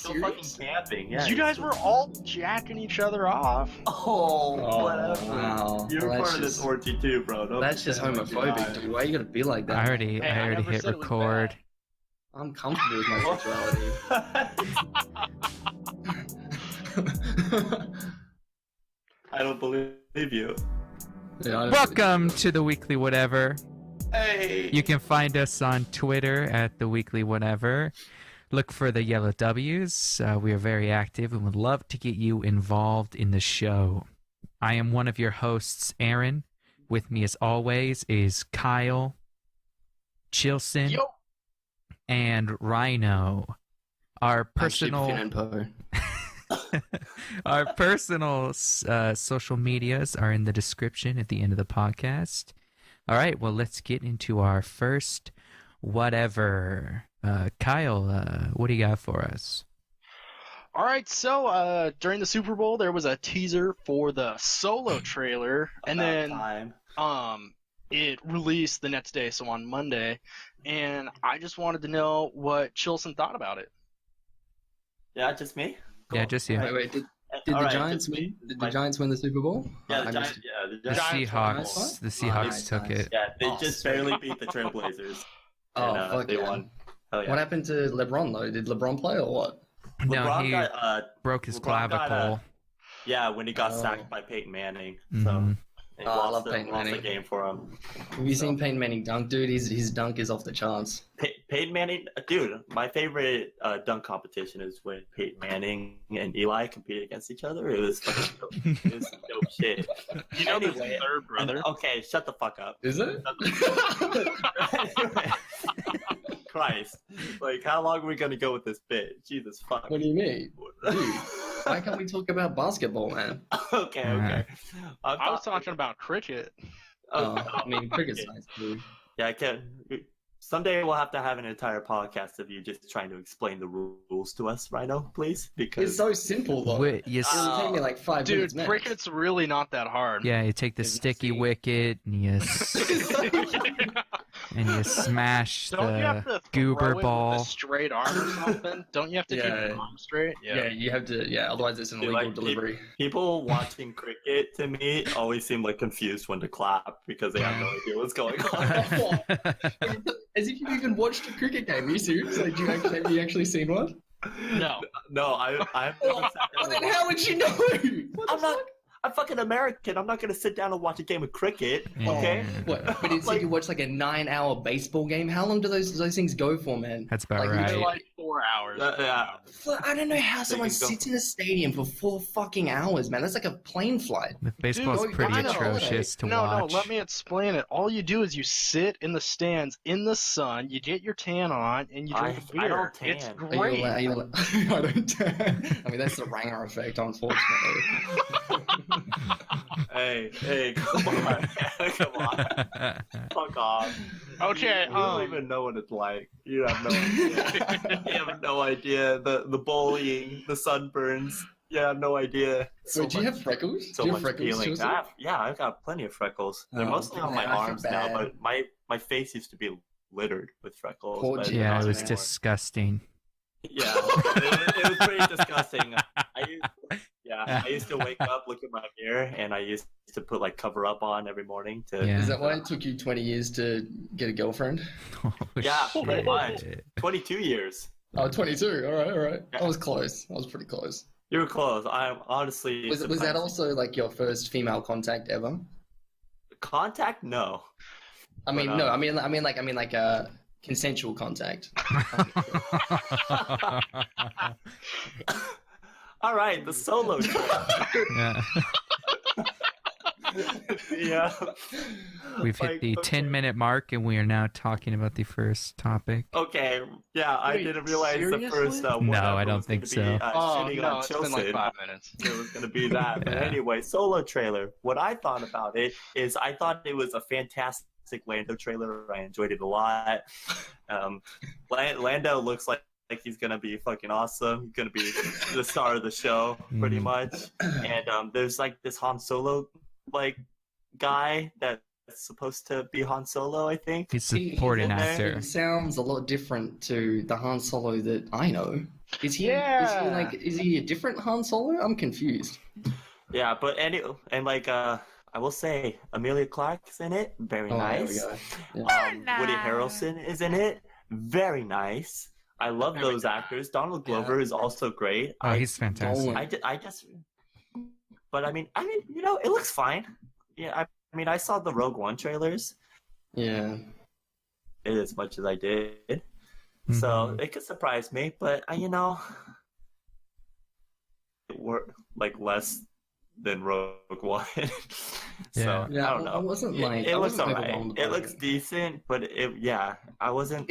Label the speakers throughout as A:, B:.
A: fucking camping. Yeah,
B: you guys were all jacking each other off.
A: Oh, whatever.
C: Wow.
A: You're
C: Well,
A: part of this orgy too, bro. Don't
C: That's just
A: pretend like you're
C: homophobic,
A: not.
C: dude. Why you gotta be like that?
D: I already
B: never
D: hit
B: said it was
D: record.
C: I'm comfortable with my sexuality.
A: I don't believe you.
C: Yeah, I don't
D: Welcome to the Weekly Whatever.
A: Hey.
D: You can find us on Twitter at the Weekly Whatever. Look for the yellow W's. We are very active and would love to get you involved in the show. I am one of your hosts, Aaron. With me, as always, is Kyle, Chilsen,
B: Yo.
D: and Rhino. Our personal,
C: Finn and Poe.
D: our personal social medias are in the description at the end of the podcast. All right, well, let's get into our first whatever. Kyle, what do you got for us?
B: All right, so during the Super Bowl, there was a teaser for the Solo trailer, and then it released the next day, so on Monday, and I just wanted to know what Chilsen thought about it.
A: Yeah, just me.
D: Yeah, just you.
C: Wait, did the Giants win? Did the Giants win the Super Bowl?
A: Yeah,
C: I
A: the
C: missed
A: Giants.
C: it.
A: Yeah, the
D: The
A: Giants.
D: Seahawks. The Seahawks
C: Nice,
D: took
C: nice.
D: it.
A: Yeah, they
C: Oh,
A: just
C: sweet.
A: barely beat the Trailblazers.
C: Oh,
A: and,
C: fuck
A: they
C: yeah.
A: won. Hell yeah.
C: What happened to LeBron though? Did LeBron play or what?
D: No,
A: LeBron
D: he
A: got,
D: broke his
A: LeBron got,
D: clavicle.
A: yeah, when he got
C: Oh.
A: sacked by Peyton Manning.
D: Mhm.
A: So they
C: Oh, I
A: lost,
C: love
A: the,
C: Peyton
A: lost the
C: Manning.
A: game for him.
C: Have you seen Peyton Manning dunk, dude? His dunk is off the charts.
A: Peyton Manning, dude, my favorite dunk competition is when Peyton Manning and Eli competed against each other. It was fucking dope. It was dope shit.
B: You know, there's
A: Anyway,
B: a third brother.
A: Okay, shut the fuck up.
C: Is it?
A: Christ. Like, how long are we going to go with this bit? Jesus fuck.
C: What do you mean? Dude, why can't we talk about basketball, man?
A: Okay.
B: I was talking about cricket.
C: I mean, cricket's nice, dude.
A: Yeah, I can. Someday we'll have to have an entire podcast of you just trying to explain the rules to us, Rhino, please. Because
C: It's so simple, though.
D: Wait, you
C: It'll take me like 5
B: Dude,
C: minutes, man.
B: cricket's really not that hard.
D: yeah, you take the
C: Is it
D: sticky
C: see?
D: wicket and you and you smash
B: Don't you have
D: the
B: to
D: goober
B: throw it with
D: ball.
B: a straight arm or something? Don't you have to keep
C: Yeah.
B: your arm straight?
C: Yeah, you have to. Yeah, otherwise it's an
A: Dude,
C: illegal
A: like,
C: delivery.
A: people watching cricket, to me, always seem like confused when to clap because they have no idea what's going on.
C: As if you've even watched a cricket game. Are you serious? Like, have you actually seen one?
B: No.
A: No, I've never
C: Well,
A: sat down
C: then
A: and
C: how would you know?
A: I'm fucking American. I'm not gonna sit down and watch a game of cricket.
D: Yeah.
A: Okay.
C: What? But it's like you watch like a 9-hour baseball game. How long do those things go for, man?
D: That's about
C: Like,
D: right.
B: They're like 4 hours.
A: Yeah.
C: I don't know how someone
A: can go-
C: sits in a stadium for 4 fucking hours, man. That's like a plane flight.
D: Baseball's
B: Dude,
D: pretty
B: I know.
D: atrocious to
B: No,
D: watch.
B: let me explain it. All you do is you sit in the stands in the sun, you get your tan on, and you drink a beer.
A: I don't tan.
B: It's
C: Are
B: great.
C: you I don't. I mean, that's the Ranger effect, unfortunately.
A: Hey, come on, man. Come on. Fuck off.
B: Okay,
A: You don't even know what it's like. You have no idea. You have no idea. The bullying, the sunburns. You have no idea. So
C: Wait, do you
A: much-
C: have freckles?
A: So
C: do you have
A: much
C: freckles?
A: feeling.
C: Chelsea?
A: I've got plenty of freckles. They're
C: Oh,
A: mostly on my
C: man, I feel
A: arms now,
C: bad.
A: but my face used to be littered with freckles.
C: Poor
A: but
C: Jim.
D: Yeah,
A: not
D: it was
A: anymore.
D: disgusting.
A: Yeah, it was pretty disgusting. I used to wake up, look at my mirror, and I used to put like cover up on every morning to.
D: Yeah.
C: Is that why it took you 20 years to get a girlfriend?
D: Oh,
A: Yeah, pretty much.
D: shit.
A: 22 years.
C: Oh, 22. All right.
A: Yeah.
C: I was close. I was pretty close.
A: You were close. I'm honestly.
C: Was that
A: surprised.
C: also like your first female contact ever?
A: Contact? No.
C: I mean,
A: But,
C: no. I mean like consensual contact.
A: All right, the solo trip.
D: Yeah.
A: Yeah.
D: We've hit the 10-minute mark, and we are now talking about the first topic.
A: Okay. Yeah, I
B: Wait,
A: didn't realize
B: seriously?
A: the first one.
D: No, I
A: of
D: don't
A: was
D: think
A: gonna be,
D: so.
A: shitting on
B: it's been like
A: Chilsen.
B: 5 minutes.
A: It was going to be that. But
D: Yeah.
A: anyway, solo trailer. What I thought about it is I thought it was a fantastic Lando trailer. I enjoyed it a lot. Lando looks like he's going to be fucking awesome. He's going to be the star of the show, pretty
D: Mm.
A: much. And there's like this Han Solo like guy that's supposed to be Han Solo, I think.
D: He's a supporting
A: in there.
D: actor.
C: He sounds a lot different to the Han Solo that I know. Is he is he a different Han Solo? I'm confused.
A: Yeah, but I will say Amelia Clark's in it, very nice.
C: There we go. Yeah.
A: Woody Harrelson is in it, very nice. I love those actors. Donald Glover is also great.
D: Oh, he's fantastic.
A: But I mean, it looks fine. Yeah, I mean, I saw the Rogue One trailers.
C: Yeah.
A: As much as I did. So it could surprise me, but it were like less than Rogue One. So I don't know.
C: I wasn't like
A: it looks alright. It looks decent, but I wasn't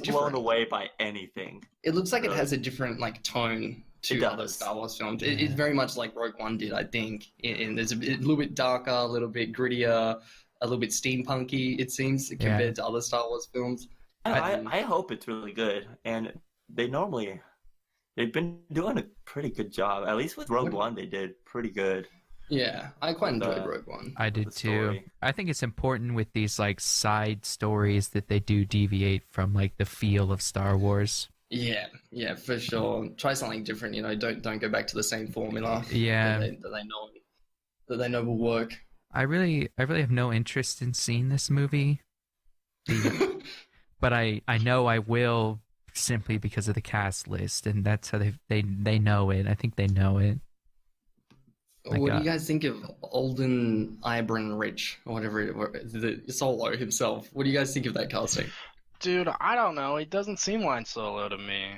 A: blown away by anything.
C: It looks like it has a different like tone to other Star Wars films. It's very much like Rogue One did, I think. And there's a little bit darker, a little bit grittier, a little bit steampunky. It seems compared to other Star Wars films.
A: I hope it's really good, and they've been doing a pretty good job. At least with Rogue One, they did pretty good.
C: Yeah, I quite enjoyed Rogue One.
D: I did too. I think it's important with these like side stories that they do deviate from like the feel of Star Wars.
C: Yeah, for sure. Try something different. Don't go back to the same formula.
D: Yeah,
C: that they know will work.
D: I really have no interest in seeing this movie. But I know I will simply because of the cast list, and that's how they know it. I think they know it.
C: What do you guys think of Alden Ehrenreich, or whatever, the Solo himself? What do you guys think of that casting?
B: Dude, I don't know. He doesn't seem like Solo to me.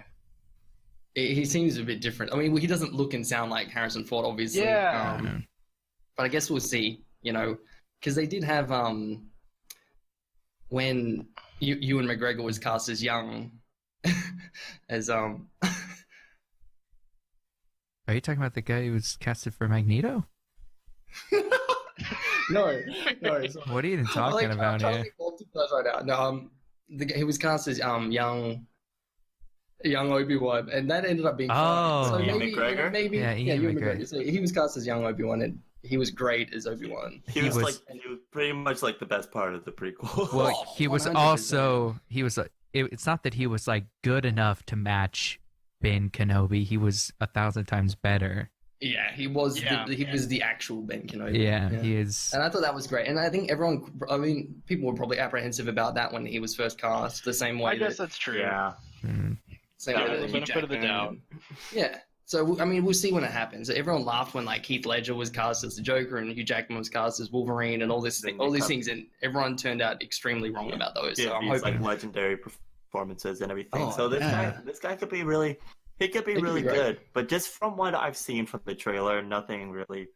C: He seems a bit different. I mean, he doesn't look and sound like Harrison Ford, obviously.
B: Yeah.
C: But I guess we'll see, because they did have when Ewan McGregor was cast as young, as
D: Are you talking about the guy who was casted for Magneto?
C: No.
D: What are you even talking about here?
C: Right now. No, he was cast as young Obi-Wan, and that ended up being fine. So
A: Ian
C: maybe,
A: McGregor?
C: Ewan McGregor. So he was cast as young Obi-Wan, and he was great as Obi-Wan.
A: He was pretty much like the best part of the prequel.
D: Well, he was
C: 100%.
D: also it's not that he was like good enough to match Ben Kenobi. He was 1,000 times better.
C: Yeah, he was. He was the actual Ben Kenobi.
D: Yeah, he is.
C: And I thought that was great. And I think people were probably apprehensive about that when he was first cast. The same way.
B: I guess that's true.
A: Yeah.
C: Same way
B: the benefit of the doubt.
C: Yeah. So I mean, we'll see when it happens. Everyone laughed when like Heath Ledger was cast as the Joker and Hugh Jackman was cast as Wolverine and all these things, and everyone turned out extremely wrong about those.
A: Yeah,
C: so I'm
A: these
C: hoping
A: like legendary performances and everything.
C: Oh,
A: so this guy could be really. He could be really good, but just from what I've seen from the trailer, nothing really,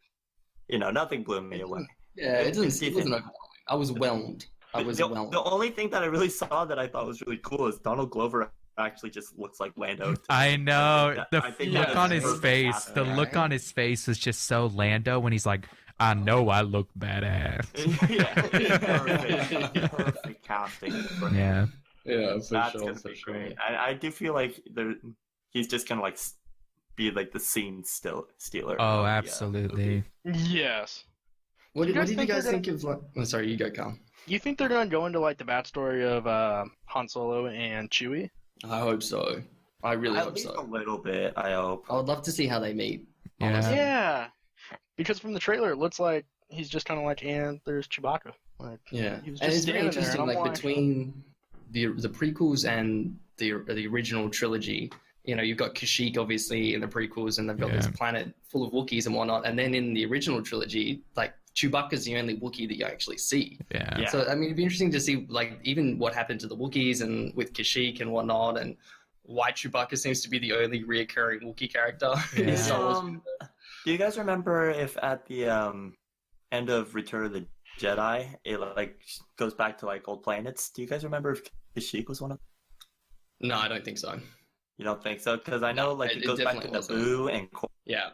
A: nothing blew me away.
C: Yeah, it wasn't overwhelming. I was whelmed.
A: The only thing that I really saw that I thought was really cool is Donald Glover actually just looks like Lando.
D: I know. The look on his face.
A: casting.
D: The look on his face was just so Lando when he's like, I know I look badass.
A: Perfect casting. For him.
D: Yeah.
C: Yeah,
A: That's gonna be great. I do feel like he's just gonna like be like the scene stealer.
D: Oh, absolutely.
B: Yes.
C: What did you guys think of? Sorry, you go, Carl.
B: You think they're gonna go into like the backstory of Han Solo and Chewie?
C: I hope so. I really hope
A: At least
C: so.
A: a little bit. I hope.
C: I would love to see how they meet.
D: Yeah.
C: honestly.
B: Yeah. Because from the trailer, it looks like he's just kind of like, and there's Chewbacca. Like,
C: Yeah,
B: he was
C: and
B: just
C: it's very
B: standing there,
C: interesting.
B: and I'm
C: Like
B: like-
C: between the prequels and the original trilogy, you've got Kashyyyk obviously in the prequels, and they've got this planet full of Wookiees and whatnot. And then in the original trilogy, like Chewbacca's the only Wookiee that you actually see.
D: Yeah.
C: So I mean, it'd be interesting to see like even what happened to the Wookiees and with Kashyyyk and whatnot, and why Chewbacca seems to be the only reoccurring Wookiee character. in
D: Yeah.
C: Star Wars.
A: Do you guys remember if at the end of Return of the Jedi, it like goes back to like old planets? Do you guys remember if Kashyyyk was one of them?
C: No, I don't think so.
A: You don't think so? Because I know like
C: it
A: it goes back to
C: definitely wasn't.
A: Naboo and Korra,
C: Yeah.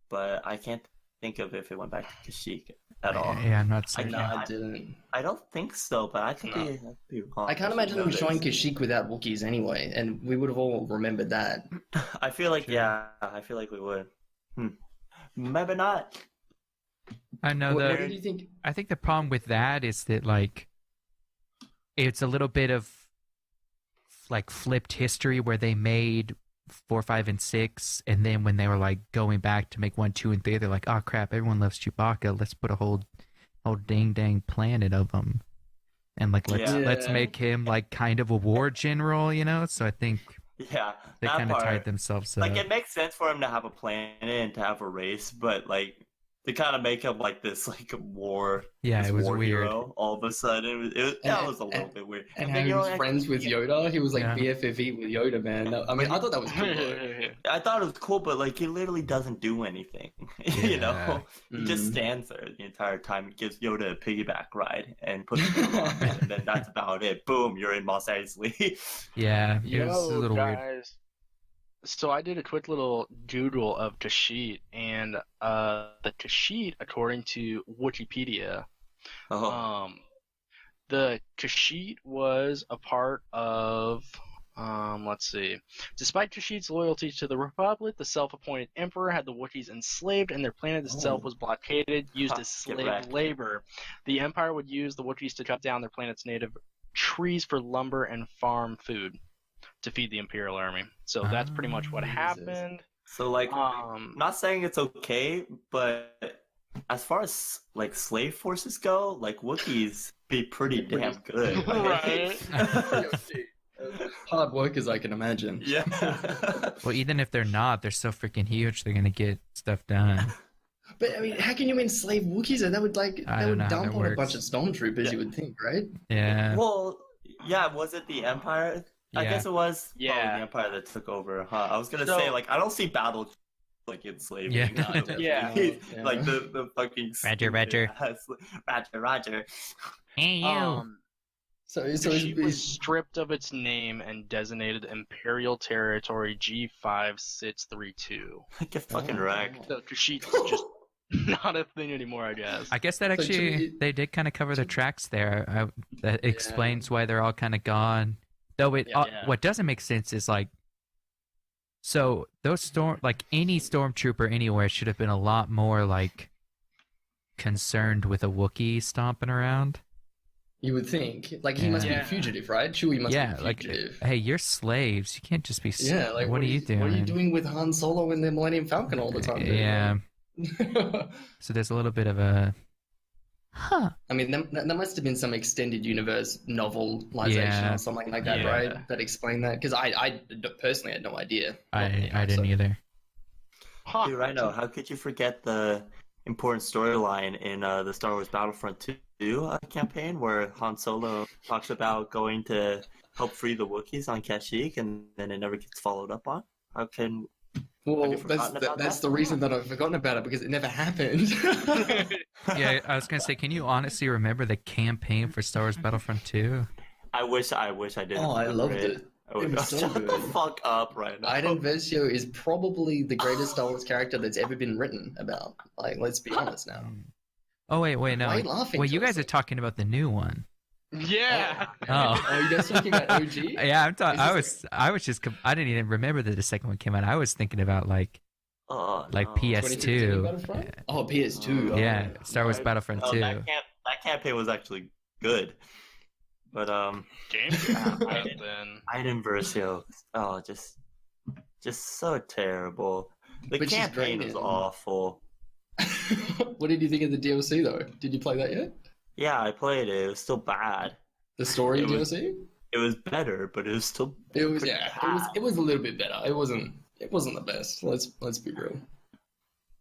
A: but I can't think of if it went back to Kashyyyk at all.
D: Yeah, I'm not certain.
C: No, I didn't.
A: I don't think so, but I could
C: No.
A: be wrong.
C: I can't imagine them showing Kashyyyk without Wookiees anyway, and we would have all remembered that.
A: I feel like I feel like we would. Maybe not.
D: I know
C: What did you think?
D: I think the problem with that is that like it's a little bit of like flipped history where they made 4, 5, and 6, and then when they were like going back to make 1, 2, and 3, they're like, oh crap, everyone loves Chewbacca. Let's put a whole dang planet of them, and like let's make him like kind of a war general, you know. So I think they kind of tied themselves up.
A: Like it makes sense for him to have a planet and to have a race, but like to kind of make him like this like war.
D: Yeah, it was weird.
A: Hero, all of a sudden, that was a little bit weird.
C: And how he was friends with Yoda. He was like BFFE with Yoda, man. I mean, I thought that was cool.
A: I thought it was cool, but like he literally doesn't do anything. You know, he just stands there the entire time and gives Yoda a piggyback ride and puts him on, and then that's about it. Boom, you're in Mos Eisley.
D: Yeah, it was a little weird.
B: So I did a quick little doodle of Kashyyyk, and the Kashyyyk, according to Wikipedia, the Kashyyyk was a part of, let's see. Despite Kashyyyk's loyalty to the Republic, the self-appointed emperor had the Wookiees enslaved, and their planet itself was blockaded, used as slave labor. The Empire would use the Wookiees to cut down their planet's native trees for lumber and farm food to feed the Imperial Army. So that's pretty much what happened.
A: So like, not saying it's okay, but as far as like slave forces go, like Wookiees be pretty damn good.
B: Right.
C: Hard workers, I can imagine.
A: Yeah.
D: Well, even if they're not, they're so freaking huge, they're gonna get stuff done.
C: But I mean, how can you enslave Wookiees? And that would dump on a bunch of stormtroopers, you would think, right?
D: Yeah.
A: Well, yeah, was it the Empire? I guess it was probably the Empire that took over, huh? I was gonna say, like, I don't see battle like enslaving. Like the fucking
D: Roger.
A: Roger.
D: Hey you.
B: So she was stripped of its name and designated Imperial Territory G5632.
A: Get fucking wrecked.
B: So Kashyyyk is just not a thing anymore, I guess.
D: I guess that actually they did kind of cover the tracks there. That explains why they're all kind of gone. Though what doesn't make sense is like, so those any stormtrooper anywhere should have been a lot more like concerned with a Wookiee stomping around.
C: You would think, like he must be a fugitive, right? Chewie must be a fugitive.
D: Like, hey, you're slaves. You can't just be.
C: Yeah, like
D: what are you doing?
C: What are you doing with Han Solo and the Millennium Falcon all the time?
D: Yeah. So there's a little bit of a. Huh.
C: I mean, there must have been some extended universe novelization or something like that, right? That explained that. Because I personally had no idea.
D: I didn't either.
A: Dude, I know. How could you forget the important storyline in the Star Wars Battlefront 2 campaign where Han Solo talks about going to help free the Wookiees on Kashyyyk and then it never gets followed up on? How can...
C: Well, that's the reason that I've forgotten about it, because it never happened.
D: Yeah, I was gonna say, can you honestly remember the campaign for Star Wars Battlefront 2?
A: I wish I did.
C: Oh, I loved it.
A: It was so
C: good.
A: Shut the fuck up right now.
C: Iden Versio is probably the greatest Star Wars character that's ever been written about. Like, let's be honest now.
D: Oh wait, no.
C: Why are you laughing?
D: Wait, you guys are talking about the new one.
B: Yeah.
C: Oh, you guys talking about OG?
D: Yeah, I was just. I didn't even remember that the second one came out. I was thinking about like PS2.
C: Oh, PS2.
D: Yeah, Star Wars Battlefront 2.
A: That campaign was actually good, but Iden Versio. Oh, just so terrible. The campaign was awful.
C: What did you think of the DLC though? Did you play that yet?
A: Yeah, I played it. It was still bad.
C: The story DLC?
A: It was better, but it was still.
C: It was It was a little bit better. It wasn't the best. Let's be real.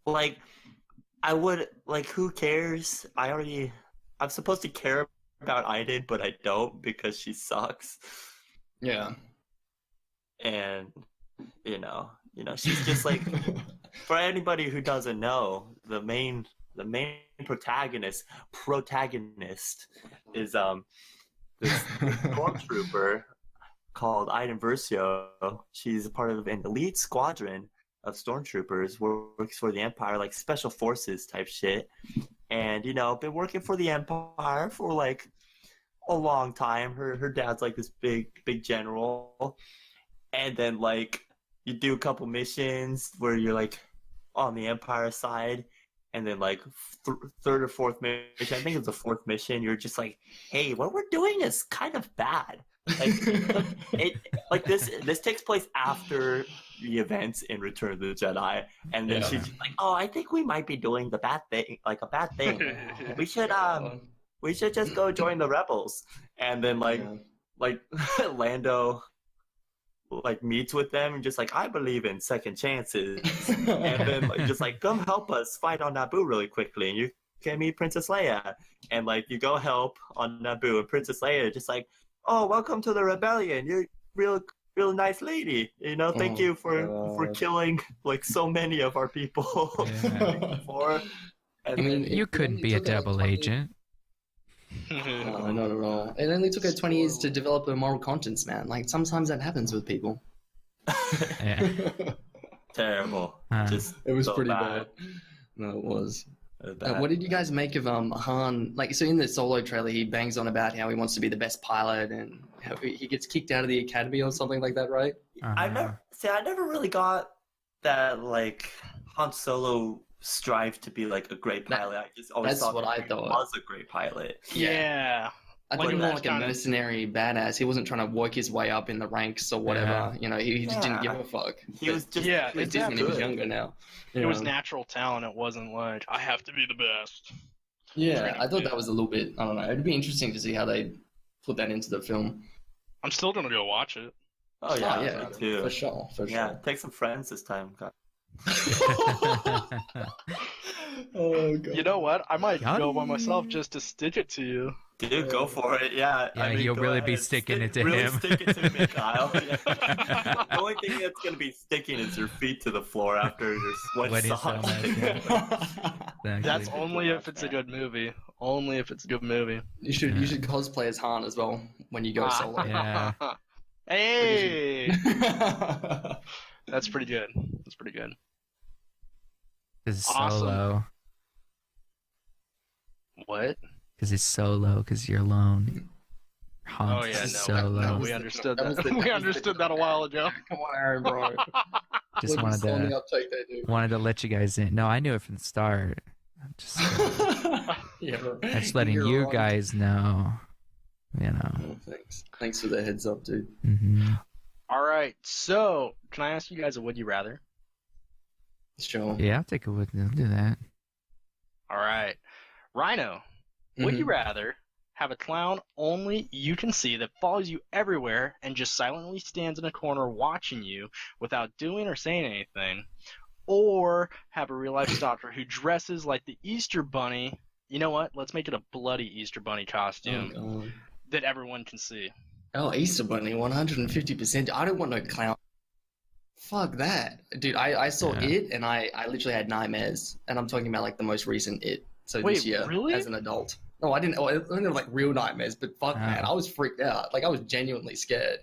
A: Like, I would like. Who cares? I'm supposed to care about Iden, but I don't because she sucks.
C: Yeah.
A: And she's just like. For anybody who doesn't know, the main protagonist is this stormtrooper called Iden Versio. She's a part of an elite squadron of stormtroopers, works for the Empire, like special forces type shit. And been working for the Empire for like a long time. Her dad's like this big general, and then like you do a couple missions where you're like on the Empire side. And then, like, third or fourth mission, I think it's the fourth mission, you're just like, hey, what we're doing is kind of bad. Like this takes place after the events in Return of the Jedi, and then she's just like, "Oh, I think we might be doing the bad thing, like a bad thing. We should just go join the rebels." And then like Lando like meets with them and just like, "I believe in second chances," and then like, just like, "Come help us fight on Naboo really quickly, and you can meet Princess Leia." And like you go help on Naboo, and Princess Leia just like, "Oh, welcome to the rebellion. You're real nice lady. You know, thank you for killing like so many of our people." Before.
D: I mean, you couldn't be a double agent.
C: No, not at all. It only took her 20 years to develop a moral conscience, man. Like, sometimes that happens with people.
D: Yeah.
A: Terrible. Just
C: it was
A: so
C: pretty bad. No, it was.
A: Bad.
C: What did you guys make of Han? Like, so in the Solo trailer, he bangs on about how he wants to be the best pilot, and how he gets kicked out of the academy or something like that, right?
A: I never really got that like Han Solo strive to be like a great pilot. I just always thought
C: what I thought.
A: He was a great pilot.
B: Yeah.
C: I thought he was more like a mercenary badass. He wasn't trying to work his way up in the ranks or whatever.
D: Yeah.
C: You know, he just didn't give a fuck.
A: He was just
C: when he was younger now.
B: It was natural talent. It wasn't like, I have to be the best.
C: Yeah, I thought that was a little bit, I don't know. It'd be interesting to see how they put that into the film.
B: I'm still going to go watch it.
A: Oh, yeah,
C: me too. For sure.
A: Yeah, take some friends this time. God.
C: Oh, God.
B: You know what? I might go by myself just to stitch it to you.
A: Dude, go for it. Yeah.
D: Yeah, I mean, you'll really be sticking it to him.
A: Stick it to me, Kyle. Yeah. The only thing that's going to be sticking is your feet to the floor after your sweat socks.
B: That's only if it's a good movie. Only if it's a good movie.
C: You should cosplay as Han as well when you go solo.
D: Yeah.
B: Hey! That's pretty good. That's pretty good.
D: This is
B: Awesome.
D: Solo.
B: What?
D: Because it's Solo, because you're alone.
B: Oh yeah, no, we understood that. We understood that a while ago.
C: Come on, Aaron, bro.
D: Just wanted to let you guys in. No, I knew it from the start. I'm just letting you guys know. You know.
C: Oh, thanks for the heads up, dude.
D: Mm-hmm.
B: All right, so can I ask you guys a would you rather?
C: Sure.
D: Yeah, I'll take a would. I'll do that.
B: All right, Rhino. Would you rather have a clown only you can see that follows you everywhere and just silently stands in a corner watching you without doing or saying anything, or have a real life stalker who dresses like the Easter Bunny? You know what? Let's make it a bloody Easter Bunny costume that everyone can see.
C: Oh, Easter Bunny, 150%. I don't want no clown. Fuck that. Dude, I saw It, and I literally had nightmares. And I'm talking about, like, the most recent It. So
B: Wait,
C: this year,
B: really?
C: as an adult. No, I didn't have, like, real nightmares, but fuck, man, I was freaked out. Like, I was genuinely scared.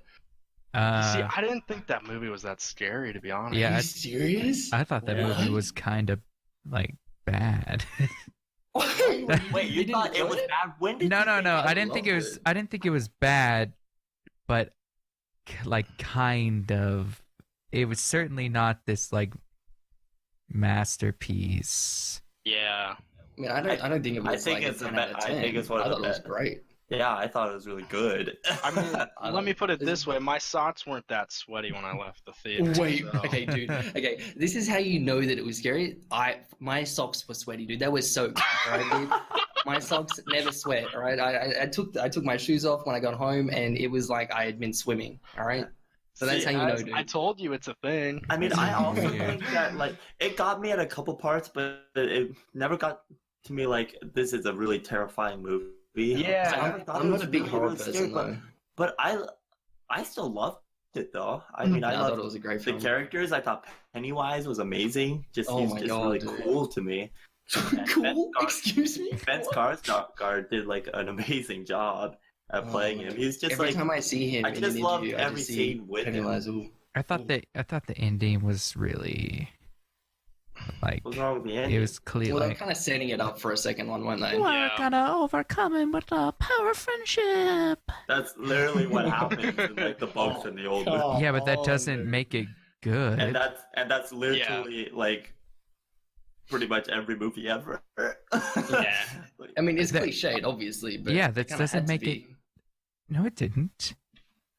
B: See, I didn't think that movie was that scary, to be honest.
C: Are you serious?
D: I thought that movie was kind of, like, bad.
A: Wait, you thought it was bad? When did
D: No. I didn't think it was bad, but like kind of. It was certainly not this like masterpiece.
B: Yeah.
C: I mean, I don't think it was.
A: I think it's
C: a 10 out of 10.
A: I think it's one of the best.
C: It was great.
A: Yeah, I thought it was really good.
B: I mean, let me put it this way: my socks weren't that sweaty when I left the theater.
C: Wait,
B: so.
C: okay, dude. Okay, this is how you know that it was scary. My socks were sweaty, dude. They were soaked. All right, dude. My socks never sweat. All right, I took my shoes off when I got home, and it was like I had been swimming. All right. So that's how you know, dude.
B: I told you it's a thing.
A: I mean, I also think that like it got me at a couple parts, but it never got to me like this is a really terrifying movie.
B: Yeah,
C: I'm not a big horror person, though.
A: But I still loved it though. I mean, I
C: thought it was a great film.
A: The characters. I thought Pennywise was amazing. He's just really cool to me.
C: Cool? Excuse me?
A: Vince Skarsgård did like an amazing job at playing him. He's just
C: every time I see him,
A: I just love every scene with
C: Pennywise.
A: him.
D: I thought the ending was really like.
A: What's wrong with the ending?
D: It was clear.
C: Well, they're kind of setting it up for a second one, weren't they?
D: We're gonna overcome him with the power of friendship.
A: That's literally what happens in like the books and the old movie.
D: Yeah, but that doesn't make it good.
A: And that's literally like pretty much every movie ever.
B: Yeah.
C: I mean, it's cliched, obviously, but
D: yeah, that doesn't make it. No, it didn't.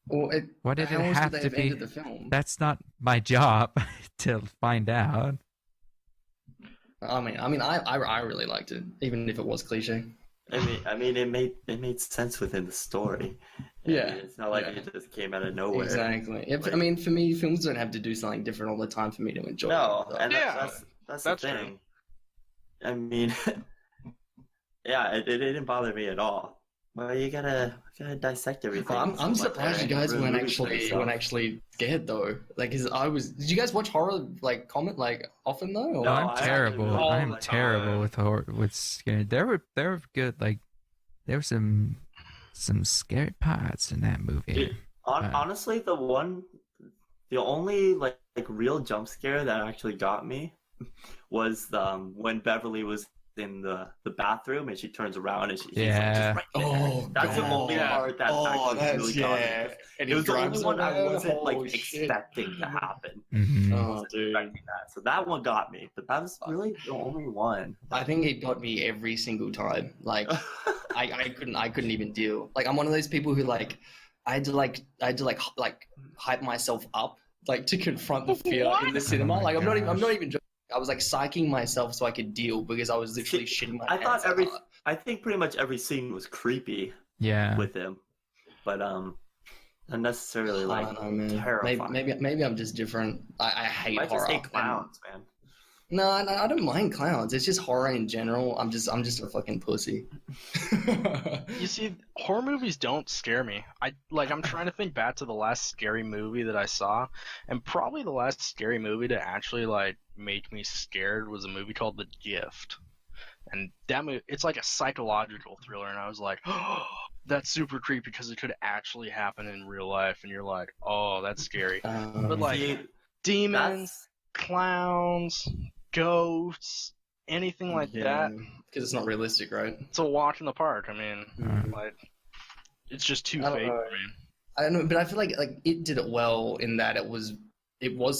C: Well,
D: Why did
C: how
D: it
C: else
D: have
C: would they
D: to
C: have
D: be?
C: ended the film?
D: That's not my job to find out.
C: I really liked it, even if it was cliche.
A: I mean, it made sense within the story.
C: Yeah,
A: I mean, it's not like it just came out of nowhere.
C: Exactly. Yeah,
A: Like,
C: I mean, for me, films don't have to do something different all the time for me to enjoy
A: no,
C: them.
A: and
B: Yeah,
A: that's
B: that's
A: the
B: true.
A: thing. I mean, yeah, it didn't bother me at all. Well, you gotta dissect everything.
C: Well, I'm
A: so much
C: surprised you
A: there,
C: guys
A: and
C: weren't
A: ruin movies for yourself.
C: actually scared though. Like, 'cause I was. Did you guys watch horror like comment like often though? Or?
A: No,
D: I'm
A: I
D: terrible.
A: actually really
D: I'm
A: like
D: terrible
A: horror.
D: with horror. With scary. There were good. Like there were some scary parts in that movie.
A: Dude, honestly, the only like real jump scare that actually got me was when Beverly was in the bathroom and she turns around and she's like,
D: Yeah.
A: just right there. That's the only part that actually really got me.
C: And
A: It was the only one I wasn't
C: Holy
A: like
C: shit.
A: expecting to happen.
D: Mhm.
A: I
C: Oh,
A: wasn't
C: dude.
A: expecting that. So that one got me, but that was really the only one.
C: I think it got me every single time. Like, I couldn't even deal. Like, I'm one of those people who like, I had to hype myself up like to confront the fear in the cinema.
D: Oh my
C: Like, I'm not
D: gosh.
C: even joking. I was like psyching myself so I could deal because I was literally shitting my
A: I
C: pants.
A: thought I think pretty much every scene was creepy
D: Yeah.
A: with him, but not necessarily
C: I
A: like
C: don't know, man.
A: terrifying.
C: Maybe I'm just different. I hate
A: I
C: horror.
A: just hate clowns, man.
C: No, I don't mind clowns. It's just horror in general. I'm just a fucking pussy.
B: You see, horror movies don't scare me. I'm trying to think back to the last scary movie that I saw, and probably the last scary movie to actually like make me scared was a movie called The Gift. And that movie, it's like a psychological thriller, and I was like, oh, that's super creepy because it could actually happen in real life, and you're like, oh, that's scary. But like
A: See,
B: demons, clowns, ghosts, anything like that,
C: because it's not realistic, right?
B: it's a walk in the park. I mean,
D: Mhm.
B: like, it's just too
C: I don't
B: fake
C: know.
B: for me.
C: I don't know, but I feel like it did it well in that it was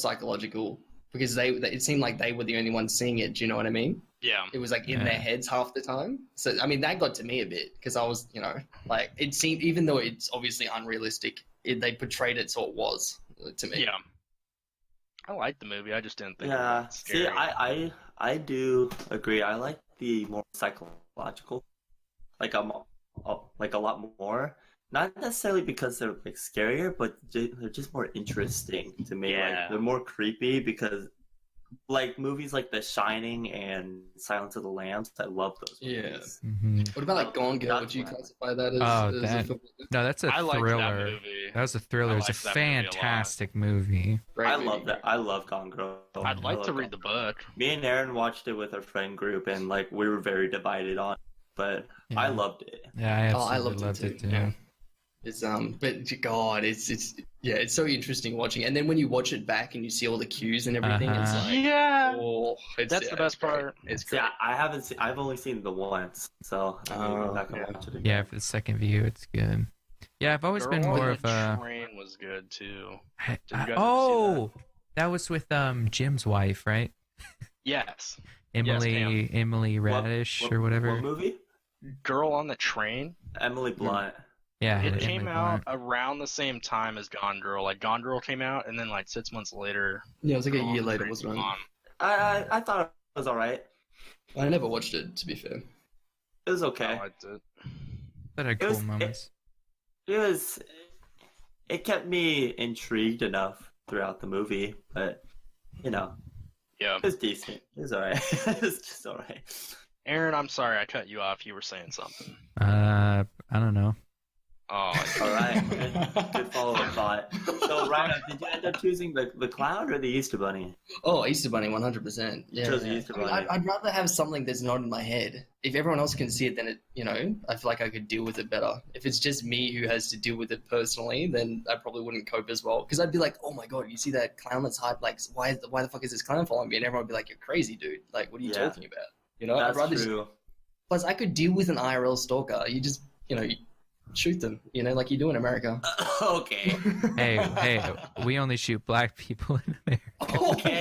C: psychological because it seemed like they were the only ones seeing it. Do you know what I mean?
B: Yeah.
C: It was like in
D: Yeah.
C: their heads half the time. So I mean that got to me a bit because I was, like it seemed, even though it's obviously unrealistic, they portrayed it so it was to me.
B: Yeah. I liked the movie. I just didn't think it
A: yeah.
B: was scary.
A: See, I do agree. I like the more psychological, like like a lot more. Not necessarily because they're like scarier, but they're just more interesting to me.
B: Yeah.
A: Like they're more creepy because, like movies like The Shining and Silence of the Lambs, I love those movies.
D: Mhm.
C: What about like Gone Girl? Would you classify that as
D: that-
C: a film?
D: No, that's a
B: I liked that
D: thriller.
B: movie.
D: That was a thriller.
B: I
D: It's a
B: liked that movie a lot.
D: fantastic movie.
C: Great
A: I
C: movie.
A: love that. I love Gone Girl.
B: I'd
A: I
B: like
A: love
B: to
A: Gone
B: read the
A: Girl.
B: book.
A: Me and Aaron watched it with our friend group, and like we were very divided on it, but I
D: Yeah.
A: loved it.
D: Yeah, I absolutely
C: I loved it too. Yeah. It's but God, it's so interesting watching. And then when you watch it back and you see all the cues and everything, it's
D: Uh-huh.
C: like,
B: Yeah.
C: oh,
B: That's the best
C: great.
B: part.
C: It's
A: See,
C: great.
A: I haven't seen. I've only seen the once, so I need to go back and
C: yeah.
A: watch it again.
D: Yeah, for the second view, it's good. Yeah, I've always been
B: Girl on
D: more
B: the
D: of a.
B: Train was good too.
D: I-
B: Did you guys ever see
D: oh, that was with Jim's wife, right?
B: Yes.
D: Emily Radish or whatever.
A: What movie?
B: Girl on the Train.
A: Emily Blunt.
D: Yeah,
B: It
D: Emily
B: came
D: Blunt.
B: out around the same time as Gone Girl. Like Gone Girl came out, and then like 6 months later.
C: Yeah, it was like
B: Girl
C: a
B: on
C: year
B: the
C: later,
B: Train
C: wasn't
B: came
C: it?
B: on.
A: I thought it was alright.
C: I never watched it, to be fair.
A: It was
B: I
A: okay.
B: liked it.
D: That had
A: It was-
D: cool moments.
A: It was. It kept me intrigued enough throughout the movie, but
B: Yeah.
A: it was decent. It was alright. It was just alright.
B: Aaron, I'm sorry I cut you off. You were saying something.
D: I don't know.
B: Oh,
A: Alright. Good follow-up thought. So, Ryan, did you end up choosing the clown or the Easter Bunny?
C: Oh, Easter Bunny, 100%.
A: You
C: Yeah,
A: chose the
C: yeah.
A: Easter
C: I mean,
A: Bunny.
C: I'd rather have something that's not in my head. If everyone else can see it, then I feel like I could deal with it better. If it's just me who has to deal with it personally, then I probably wouldn't cope as well. Because I'd be like, oh my god, you see that clown that's hyped? Like, why the fuck is this clown following me? And everyone would be like, you're crazy, dude. Like, what are you
A: Yeah.
C: talking about? You know,
A: That's
C: I'd rather
A: true.
C: Plus, I could deal with an IRL stalker. You just, you shoot them, like you do in America.
A: Okay.
D: Hey, we only shoot black people in America.
A: Okay.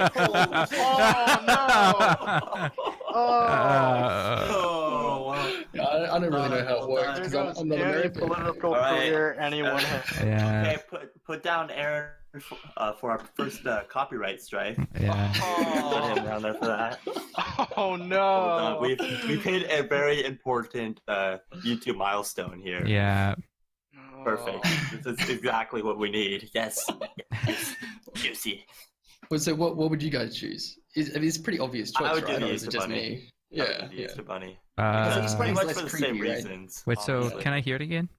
A: Oh, wow.
C: I don't really know how it works because I'm not
B: any
C: American.
B: political
A: All right.
B: career anyone has.
D: yeah.
A: Okay, put down Aaron for our first copyright strike.
D: Yeah.
A: Put him down there for that.
B: Oh no!
A: We've hit a very important YouTube milestone here.
D: Yeah.
A: Perfect. This is exactly what we need. Yes. Juicy.
C: Well, so what would you guys choose? It's a pretty obvious choice,
A: I would do
C: right?
A: the
C: Or is it
A: Easter
C: just
A: Bunny.
C: me?
A: I would
C: Yeah,
A: do the Easter Bunny.
C: It's
A: Pretty
C: less
A: much for the same
C: creepy, right?
A: reasons.
D: Wait, so
A: honestly.
D: can I hear it again?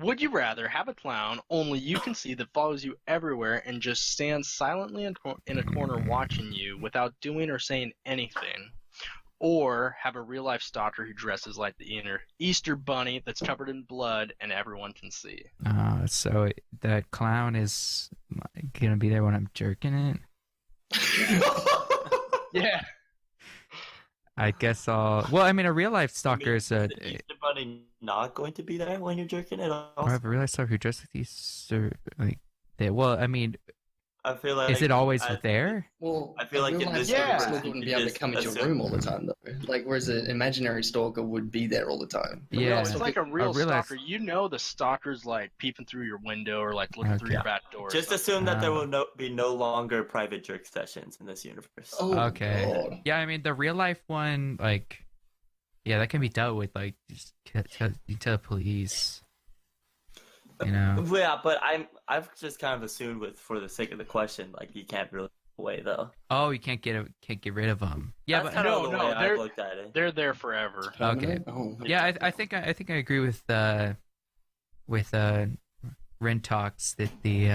B: Would you rather have a clown only you can see that follows you everywhere and just stands silently in a corner watching you without doing or saying anything? Or have a real life stalker who dresses like the inner Easter bunny that's covered in blood and everyone can see?
D: So the clown is gonna be there when I'm jerking it.
B: Yeah.
D: I guess I'll. Well, I mean, a real life stalker is a.
A: Is the Easter Bunny not going to be there when you're jerking it
D: Or
A: also?
D: have a real life stalker who dresses like Easter like. Well, I mean,
A: I feel like
D: is it always there?
C: Well,
A: I feel like in this
B: universe,
C: stalker
A: you
C: wouldn't
A: could
C: be able to
A: just
C: come into your
A: assume-
C: room all the time, though. Like, whereas an imaginary stalker would be there all the time.
B: No,
D: Yeah.
B: it's like a real
D: real life-
B: stalker. You know the stalker's like peeping through your window or like looking through
D: Okay.
B: your back door. or
A: Just
B: something.
A: assume that there
D: Ah.
A: will be no longer private jerk sessions in this universe.
C: Oh,
D: Okay.
C: God.
D: Yeah, I mean, the real life one, like, yeah, that can be dealt with. Like, just you tell the police. You know.
A: Yeah, but I've just kind of assumed for the sake of the question, like you can't really away though.
D: Oh, you can't get rid of them. Yeah,
A: That's
D: but
A: kind of
B: No,
A: the
B: no,
A: way
B: they're-
A: I've looked at it.
B: They're there forever.
C: Permanent? Oh.
D: yeah, I think I agree with Ren Talks that the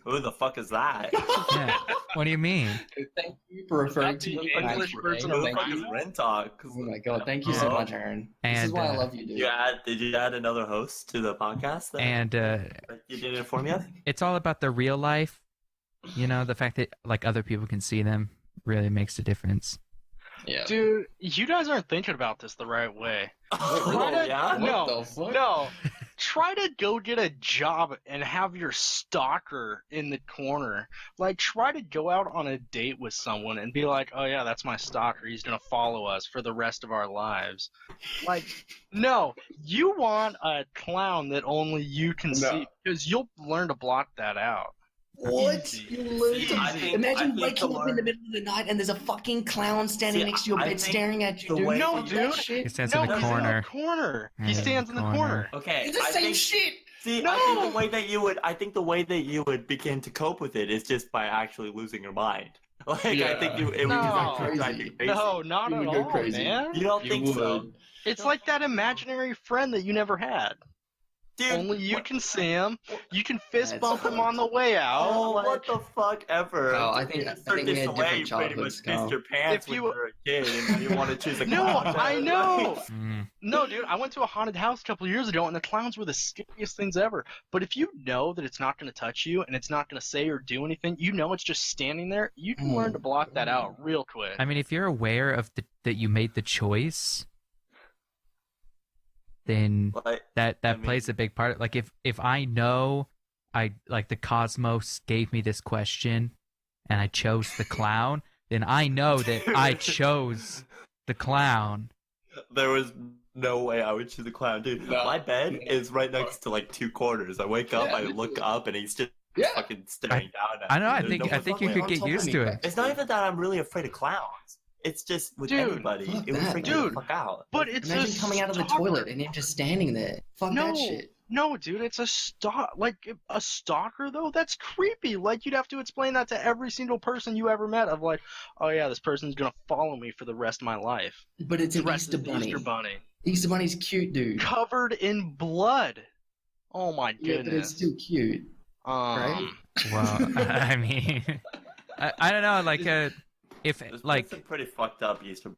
A: Who the fuck is that?
D: yeah. What do you mean?
C: Thank you for referring to
B: Not
C: me.
B: the English version
A: Who
B: of
A: the
C: Thank
A: fuck is
C: you.
A: Rentalk?
C: Oh my god, thank you so much, Aaron. This is
D: And,
C: why I love you, dude.
A: Did you add another host to the podcast that
D: And
A: you didn't inform me of?
D: it's all about the real life. You know, the fact that like other people can see them really makes a difference.
C: Yeah.
B: Dude, you guys aren't thinking about this the right way.
A: Oh, yeah?
B: No,
C: What the fuck?
B: no. Try to go get a job and have your stalker in the corner. Like, try to go out on a date with someone and be like, oh yeah, that's my stalker. He's gonna follow us for the rest of our lives. Like, no. You want a clown that only you can see, because you'll learn to block that out.
C: What?
B: Easy.
C: You learned
A: See,
C: to-
A: I think
C: Imagine
A: to
C: waking up in the
A: learn-
C: middle of the night and there's a fucking clown standing
A: See,
C: next to your
A: I
C: bed
A: think
C: staring at you,
A: the
C: dude.
A: way-
B: No,
C: Fuck
B: dude.
C: that shit.
D: He stands
B: No,
D: in the
B: he's
D: corner.
B: in the corner.
D: Yeah,
B: He
D: in the
B: stands in the
D: corner.
B: corner.
A: Okay,
C: It's the
A: I
C: same
A: think,
C: shit.
A: See,
B: No!
A: I think the way that you would begin to cope with it is just by actually losing your mind. Like
C: Yeah.
A: I think it would
B: No.
A: just actually drive you crazy.
B: No, not
C: You
B: at
C: would go
B: all,
C: crazy.
B: man.
A: You don't
C: You
A: think so?
C: would.
B: It's like that imaginary friend that you never had.
A: Dude,
B: Only you
A: what-
B: can see him. You can fist
C: That's
B: bump him on the way out.
A: Oh,
B: like-
A: what the fuck ever.
C: No, I think-
A: You
C: I
A: start
C: think we
A: this
C: had
A: away,
C: different
A: you pretty
C: childhoods,
A: much missed
C: Kyle.
A: your pants
B: If
A: when
B: you-
A: you were a kid and you want to choose a
B: No,
A: clown.
B: I know.
D: Mm.
B: No, dude, I went to a haunted house a couple of years ago, and the clowns were the scariest things ever. But if you know that it's not going to touch you and it's not going to say or do anything, you know it's just standing there. You can learn to block that out real quick.
D: I mean, if you're aware of that you made the choice, then
A: Like,
D: that
A: I mean-
D: plays a big part. Like if I know I like the cosmos gave me this question and I chose the clown, then I know that I chose the clown.
A: there was no way I would choose a clown, dude.
C: No.
A: My bed is right next to like two corners. I wake up,
C: Yeah,
A: I
C: me
A: look
C: too.
A: up, and he's just
C: Yeah.
A: fucking staring down at
D: I know.
A: me.
D: I
A: There's
D: think
A: no
D: I think you
A: way.
D: could
C: on
D: get
C: top of
D: used
C: me,
D: to it.
C: practically.
A: It's not even that I'm really afraid of clowns. It's just with
B: Dude,
A: anybody,
C: fuck
A: it would
C: that,
A: freak me
B: dude.
A: the fuck out.
B: But it's
C: Imagine
B: a
C: coming out of the
B: stalker.
C: toilet and him just standing there. Fuck
B: No,
C: that shit.
B: no, dude, it's a a stalker though. That's creepy. Like you'd have to explain that to every single person you ever met. Of like, oh yeah, this person's gonna follow me for the rest of my life.
C: But it's an
B: Dressed
C: Easter
B: as
C: bunny.
B: Easter bunny,
C: Easter bunny's cute, dude.
B: covered in blood. Oh my
C: Yeah, but it's
B: goodness.
C: still cute. right?
D: Well, I mean, I don't know. Like if
A: There's
D: like
A: some pretty fucked up Easter.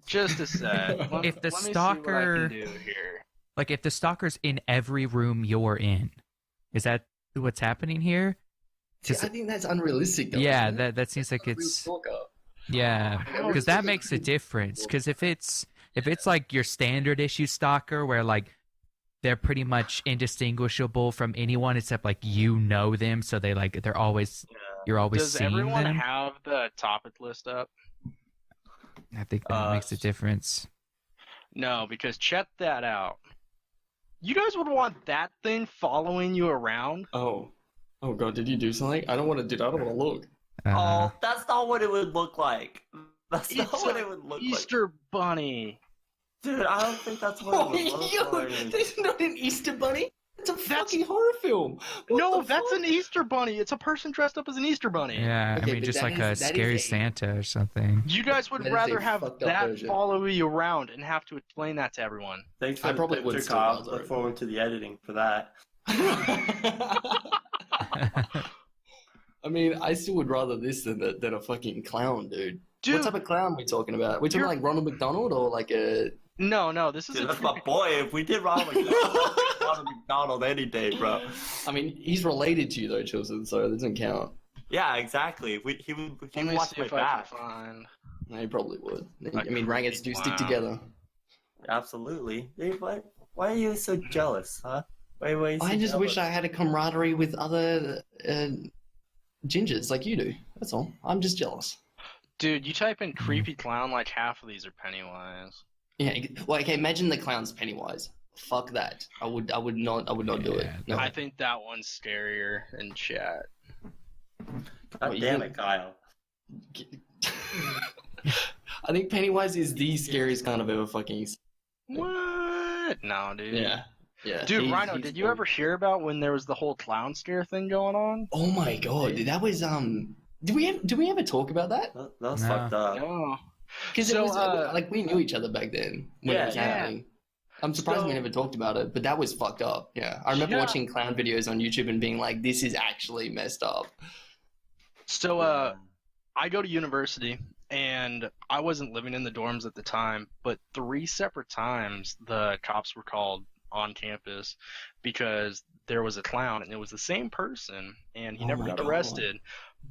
B: Just a sec.
D: If the
B: let me see
D: stalker-
B: what I can do here.
D: like if the stalker's in every room you're in, is that what's happening here?
C: See,
D: Just-
C: I think that's unrealistic. Though,
D: Yeah,
C: isn't it?
D: that seems like
C: Real
D: it's
C: stalker.
D: yeah,
B: How
D: because
B: is
D: that
C: it
D: makes a
C: cool?
D: difference. Because if it's like your standard issue stalker where like they're pretty much indistinguishable from anyone except like you know them, so they're always
A: Yeah.
D: you're always
B: Does
D: seeing
B: everyone
D: them.
B: have the topic list up?
D: I think that makes a difference.
B: No, because check that out. You guys would want that thing following you around?
C: Oh god, did you do something? I don't want to do that. I don't want to look.
A: Oh, that's not what it would look like. That's not
B: It's
A: what
B: an
A: it would look
B: Easter bunny.
A: like. Dude, I don't think that's what it would look like.
C: There's not an Easter bunny. It's a fucking horror film.
B: No, that's an Easter bunny. It's a person dressed up as an Easter bunny.
D: Yeah,
C: Okay,
D: I mean,
C: but
D: just
C: that
D: like
C: is-
D: a
C: that
D: scary
C: is a-
D: Santa or something.
B: You guys would
C: That is a
B: rather have
C: fucked up
B: that
C: version.
B: follow you around and have to explain that to everyone.
A: Thanks for
C: I
A: the
C: probably would
A: picture,
C: still
A: Kyle.
C: rather
A: Look
C: it.
A: forward to the editing for that.
C: I mean, I still would rather this than a fucking clown, dude.
B: Dude,
C: What type of clown are we talking about? We talking like Ronald McDonald or like a?
B: no, this is
A: Dude,
B: a
A: that's my boy. If we did Ronald McDonald any day, bro.
C: I mean, he's related to you though, Chilsen, so it doesn't count.
A: Yeah, exactly. He would
B: Let me
A: watch
B: see
A: my
B: if I can
A: back.
B: find.
C: No, he probably would. I
B: Like
C: mean, Rangers do stick
B: wow.
C: together.
A: Absolutely. Dude, why are you so jealous, huh? Why are you so
C: I just
A: jealous?
C: wish I had a camaraderie with other gingers like you do. That's all. I'm just jealous.
B: Dude, you type in creepy clown, like half of these are Pennywise.
C: Yeah. Well, okay. Imagine the clown's Pennywise. Fuck that. I would not do it.
D: Yeah,
C: No.
B: I think that one's scarier in chat.
A: God
C: you
A: damn
C: think-
A: it, Kyle.
C: I think Pennywise is the scariest clown I've ever fucking seen.
B: What? No, dude.
C: Yeah. Yeah.
B: Dude,
C: He's-
B: Rhino,
C: he's
B: did you ever hear about when there was the whole clown scare thing going on?
C: Oh my god, dude, that was Did we ever talk about that?
A: That was
D: No.
A: fucked up.
B: No.
C: Because
B: So,
C: it was like we knew each other back then when
A: Yeah,
C: it was
B: yeah.
C: happening. I'm surprised we
B: So-
C: never talked about it, but that was fucked up. Yeah, I remember
B: Yeah.
C: watching clown videos on YouTube and being like, "This is actually messed up."
B: So, I go to university, and I wasn't living in the dorms at the time, but 3 separate times the cops were called on campus because there was a clown, and it was the same person, and he
C: Oh
B: never
C: my
B: got
C: God.
B: arrested,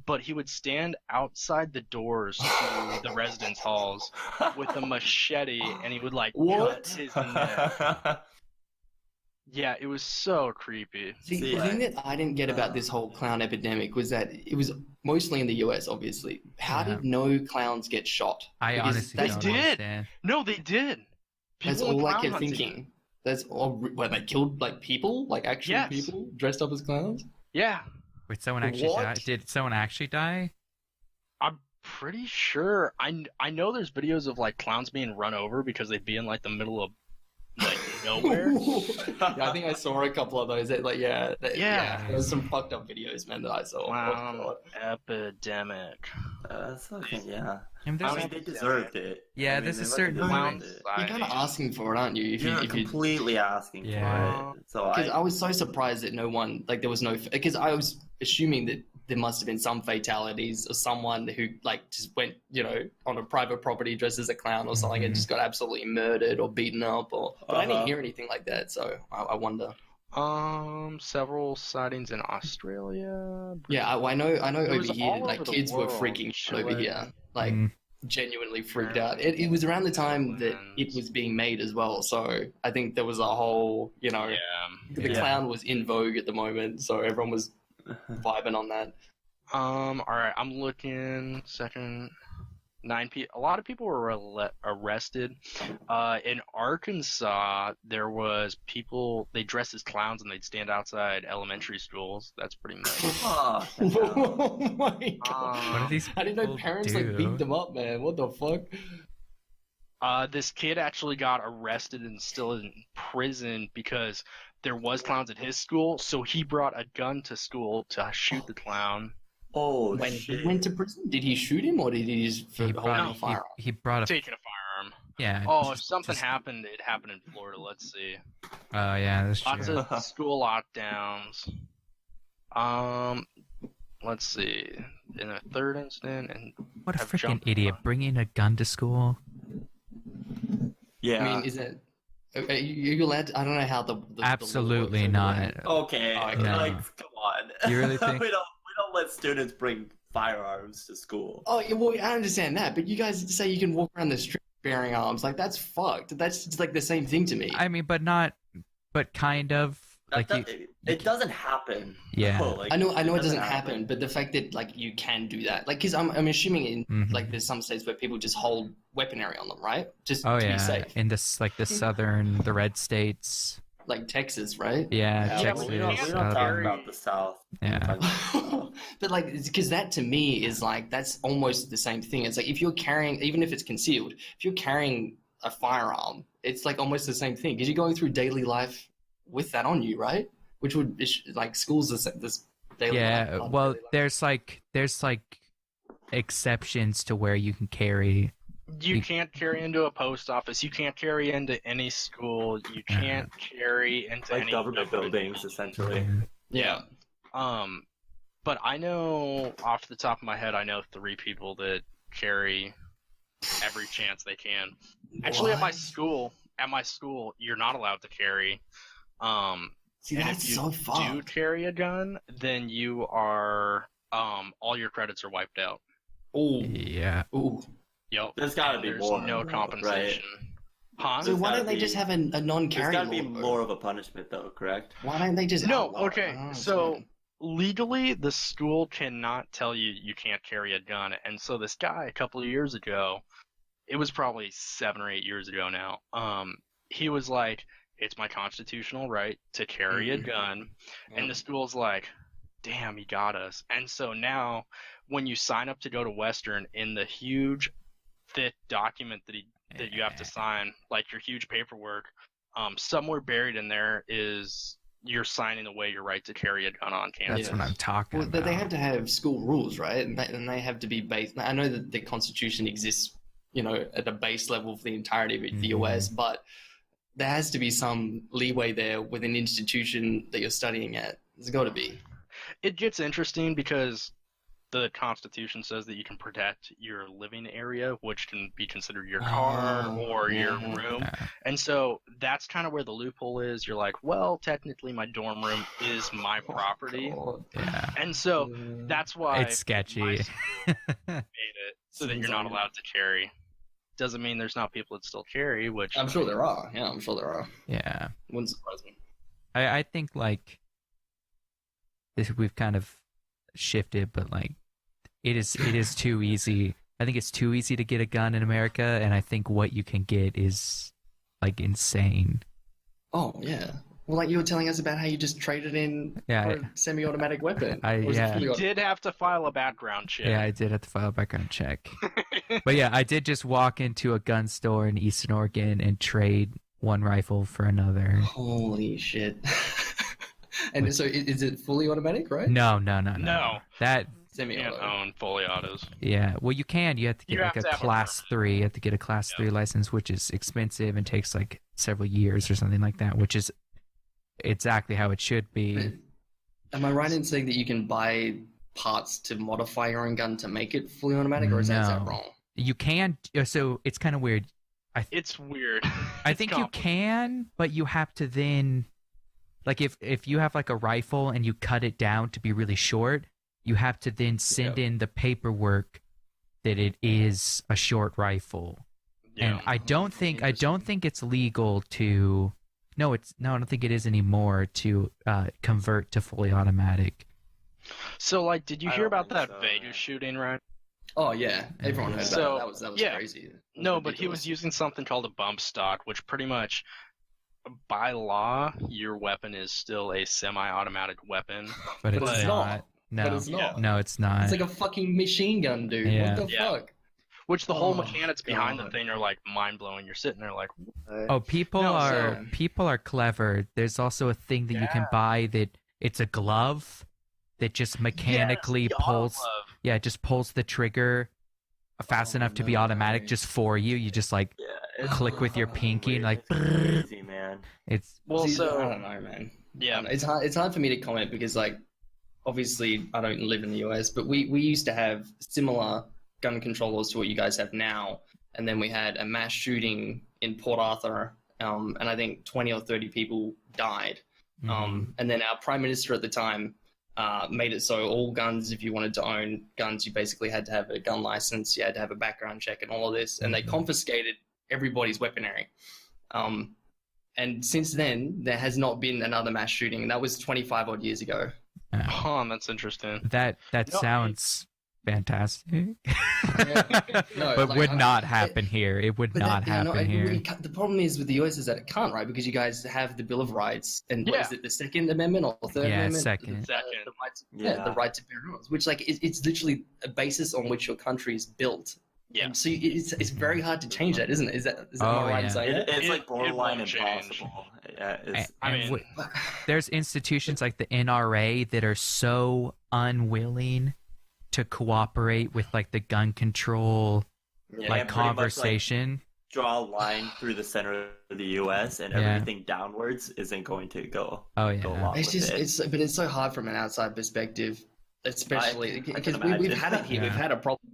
B: but he would stand outside the doors to the residence halls with a machete, and he would, like,
C: What?
B: cut his neck. Yeah, it was so creepy.
C: See,
A: See,
C: the thing that I didn't get about this whole clown epidemic was that it was mostly in the US, obviously. How
D: Yeah.
C: did no clowns get shot?
D: I
C: Because
D: honestly
C: they
D: don't
B: did.
D: understand.
B: No, they did.
C: That's
B: People went
C: all I
B: clown
C: kept
B: hunting.
C: thinking. That's all. What, they killed like people, like actual
B: Yes.
C: people dressed up as clowns.
B: Yeah,
D: Wait, someone actually
C: What?
D: died? Did someone actually die?
B: I'm pretty sure. I know there's videos of like clowns being run over because they'd be in like the middle of like nowhere.
C: Yeah, I think I saw a couple of those. That, like,
B: Yeah.
C: there's some fucked up videos, man, that I saw.
B: Clown
C: Oh,
B: epidemic.
A: That's okay, yeah.
D: And
A: I
D: there's-
A: mean, they deserved it.
D: Yeah,
A: I mean,
D: there's
A: they
D: a certain
A: fucking
B: Clown
A: deserved it.
C: God. You're kind of asking for it, aren't you?
A: You're
C: If you,
A: completely asking
D: Yeah.
A: for it. So
C: because I was so surprised that no one, like, there was no, because I was assuming that there must have been some fatalities or someone who, like, just went, on a private property dressed as a clown or something and just got absolutely murdered or beaten up, but I didn't hear anything like that, so I wonder.
B: Several sightings in Australia.
C: Yeah, I know
B: It
C: over
B: was
C: here,
B: all
C: like,
B: over the
C: kids were
B: world.
C: freaking out over
B: Chile.
C: here, like,
D: Mm.
C: genuinely freaked out. It was around the time that it was being made as well, so I think there was a whole,
B: Yeah.
C: the
A: Yeah.
C: clown was in vogue at the moment, so everyone was vibing on that.
B: All right. I'm looking. Second. A lot of people were arrested. In Arkansas, there was people. They dressed as clowns and they'd stand outside elementary schools. That's pretty much.
A: Oh,
C: Oh my god!
D: What are these
C: I didn't know
D: people
C: parents
D: do?
C: like beat them up, man. What the fuck?
B: This kid actually got arrested and still in prison because there was clowns at his school. So he brought a gun to school to shoot the clown.
A: Oh,
C: When
A: shit.
C: he went to prison, did he shoot him or did he just
D: He
C: hold a
D: brought,
C: firearm?
D: he brought a
B: Taking a firearm.
D: yeah.
B: Oh, if something happened, it happened in Florida. Let's see.
D: Oh yeah, that's
B: Lots
D: true.
B: of school lockdowns. Let's see. In a third incident, and
D: What a
B: have
D: freaking
B: jumped
D: idiot!
B: on.
D: Bringing a gun to school.
A: Yeah.
C: I mean, is it? Are you allowed? I don't know how the law
D: Absolutely
C: works over
D: not.
C: there.
A: Okay,
D: No.
A: like, come on.
D: You really think-
A: we don't let students bring firearms to school?
C: Oh, yeah, well, I understand that, but you guys say you can walk around the street bearing arms. Like, that's fucked. That's just like the same thing to me.
D: I mean, but not, but kind of. Like
A: It doesn't happen.
D: Yeah.
A: No, like,
C: I know it doesn't happen, but the fact that like you can do that, like, because I'm assuming in
D: Mhm.
C: like there's some states where people just hold weaponry on them, right? Just
D: Oh
C: to
D: yeah,
C: be safe.
D: in this like the southern, the red states.
C: like Texas, right?
D: Yeah,
A: Yeah,
D: Texas.
A: we don't talk
D: Alabama.
A: about the South.
D: Yeah.
C: But like, because that to me is like, that's almost the same thing. It's like if you're carrying, even if it's concealed, if you're carrying a firearm, it's like almost the same thing because you're going through daily life with that on you, right? Which would like schools this daily life.
D: Yeah, well, there's like exceptions to where you can carry.
B: You can't carry into a post office. You can't carry into any school. You can't carry into
A: Like
B: any
A: government buildings, essentially.
C: Yeah.
B: But I know off the top of my head, I know 3 people that carry every chance they can. Actually, at my school, you're not allowed to carry.
C: See,
B: and
C: that's
B: if you
C: so
B: do
C: fucked.
B: carry a gun, then you are all your credits are wiped out.
C: Oh,
D: Yeah.
C: ooh.
B: Yep.
A: There's gotta
B: And
A: be
B: there's
A: more,
B: no compensation. Huh?
C: So
A: There's
C: why
A: gotta
C: don't they
A: be-
C: just have a non-carry
A: There's gotta be
C: law?
A: more of a punishment, though, correct?
C: Why don't they just
B: No,
C: outlaw it?
B: okay,
C: I don't
B: so
C: understand.
B: legally the school cannot tell you you can't carry a gun, and so this guy a couple of years ago, it was probably 7 or 8 years ago now, he was like, it's my constitutional right to carry a gun, and the school's like, damn, he got us. And so now when you sign up to go to Western, in the huge thick document that you have to sign, like your huge paperwork, somewhere buried in there is you're signing away your right to carry a gun on campus.
D: That's what I'm talking
C: Well,
D: about.
C: they have to have school rules, right? And they have to be based. I know that the Constitution exists, at the base level for the entirety of the US, but there has to be some leeway there with an institution that you're studying at. There's got to be.
B: It gets interesting because the Constitution says that you can protect your living area, which can be considered your car or your room. And so that's kind of where the loophole is. You're like, well, technically my dorm room is my property.
D: Yeah.
B: And so that's why
D: It's sketchy.
B: my school made it so that you're not allowed to carry. Doesn't mean there's not people that still carry, which
C: I'm sure there are. Yeah, I'm sure there are.
D: Yeah.
C: Wouldn't surprise me.
D: I think like this, we've kind of shifted, but like it is too easy. I think it's too easy to get a gun in America, and I think what you can get is like insane.
C: Oh yeah. Well, like you were telling us about how you just traded in for a semi-automatic weapon.
B: You did have to file a background check.
D: Yeah, I did have to file a background check. But yeah, I did just walk into a gun store in Eastern Oregon and trade one rifle for another.
C: Holy shit. And so is it fully automatic, right?
D: No. That
B: You can't own fully autos.
D: Yeah, well, you can. You have to get
B: You
D: like
B: have
D: a
B: to have a
D: class 3. You have to get a class 3 license, which is expensive and takes like several years or something like that, which is exactly how it should be.
C: Am I right in saying that you can buy parts to modify your own gun to make it fully automatic, or is that wrong?
D: You can. So it's kind of weird.
B: It's weird.
D: I think you can, but you have to then, like, if you have like a rifle and you cut it down to be really short, you have to then send in the paperwork that it is a short rifle.
B: Yeah.
D: And I don't think it's legal to. No, I don't think it is anymore to convert to fully automatic.
B: So, like, did you hear about that
A: so.
B: Vegas shooting, right?
C: Oh yeah, everyone heard
B: So,
C: about that. That was
B: yeah.
C: crazy.
B: No, but he was using something called a bump stock, which pretty much, by law, your weapon is still a semi-automatic weapon.
D: But it's
C: it's
D: not.
C: not.
D: No,
C: But it's not.
D: No, it's not.
C: It's like a fucking machine gun, dude.
D: Yeah.
C: What the
B: Yeah.
C: fuck?
B: Which the whole
C: Oh,
B: mechanics behind the
C: God.
B: thing are like mind-blowing. You're sitting there like,
D: Oh, people
B: No,
D: are clever. There's also a thing that you can buy that it's a glove that just mechanically
B: yes, the auto
D: pulls.
B: glove.
D: Yeah, it just pulls the trigger fast enough to be
C: no
D: automatic
C: way.
D: just for you. You just like click with your pinky and like
A: It's crazy, man.
D: it's
B: Well,
C: See,
B: so
C: I don't know, man.
B: yeah,
C: It's hard for me to comment because, like, obviously I don't live in the US, but we used to have similar gun control laws to what you guys have now, and then we had a mass shooting in Port Arthur, and I think 20 or 30 people died. And then our prime minister at the time made it so all guns, if you wanted to own guns, you basically had to have a gun license, you had to have a background check and all of this, and they confiscated everybody's weaponry. And since then, there has not been another mass shooting, and that was 25 odd years ago.
B: huh, that's interesting.
D: that
B: No,
D: sounds fantastic.
C: No,
D: but
C: like,
D: would not happen here. It would
C: But
D: not happen here.
C: The problem is with the US is that it can't, right? Because you guys have the Bill of Rights, and what is it, the Second Amendment or the Third Amendment?
D: Second.
C: The right the right to bear arms, which like it's literally a basis on which your country is built.
B: Yeah.
C: And so it's very hard to change that, isn't it? Is that am I right in saying that?
A: It's like borderline impossible.
D: There's institutions like the NRA that are so unwilling to cooperate with like the gun control conversation.
A: Much, like, draw a line through the center of the U.S. and everything downwards isn't going to go. Go along
C: it's
A: with
C: just
A: it.
C: but it's so hard from an outside perspective, especially because we've had it here.
D: Yeah.
C: We've had a problem.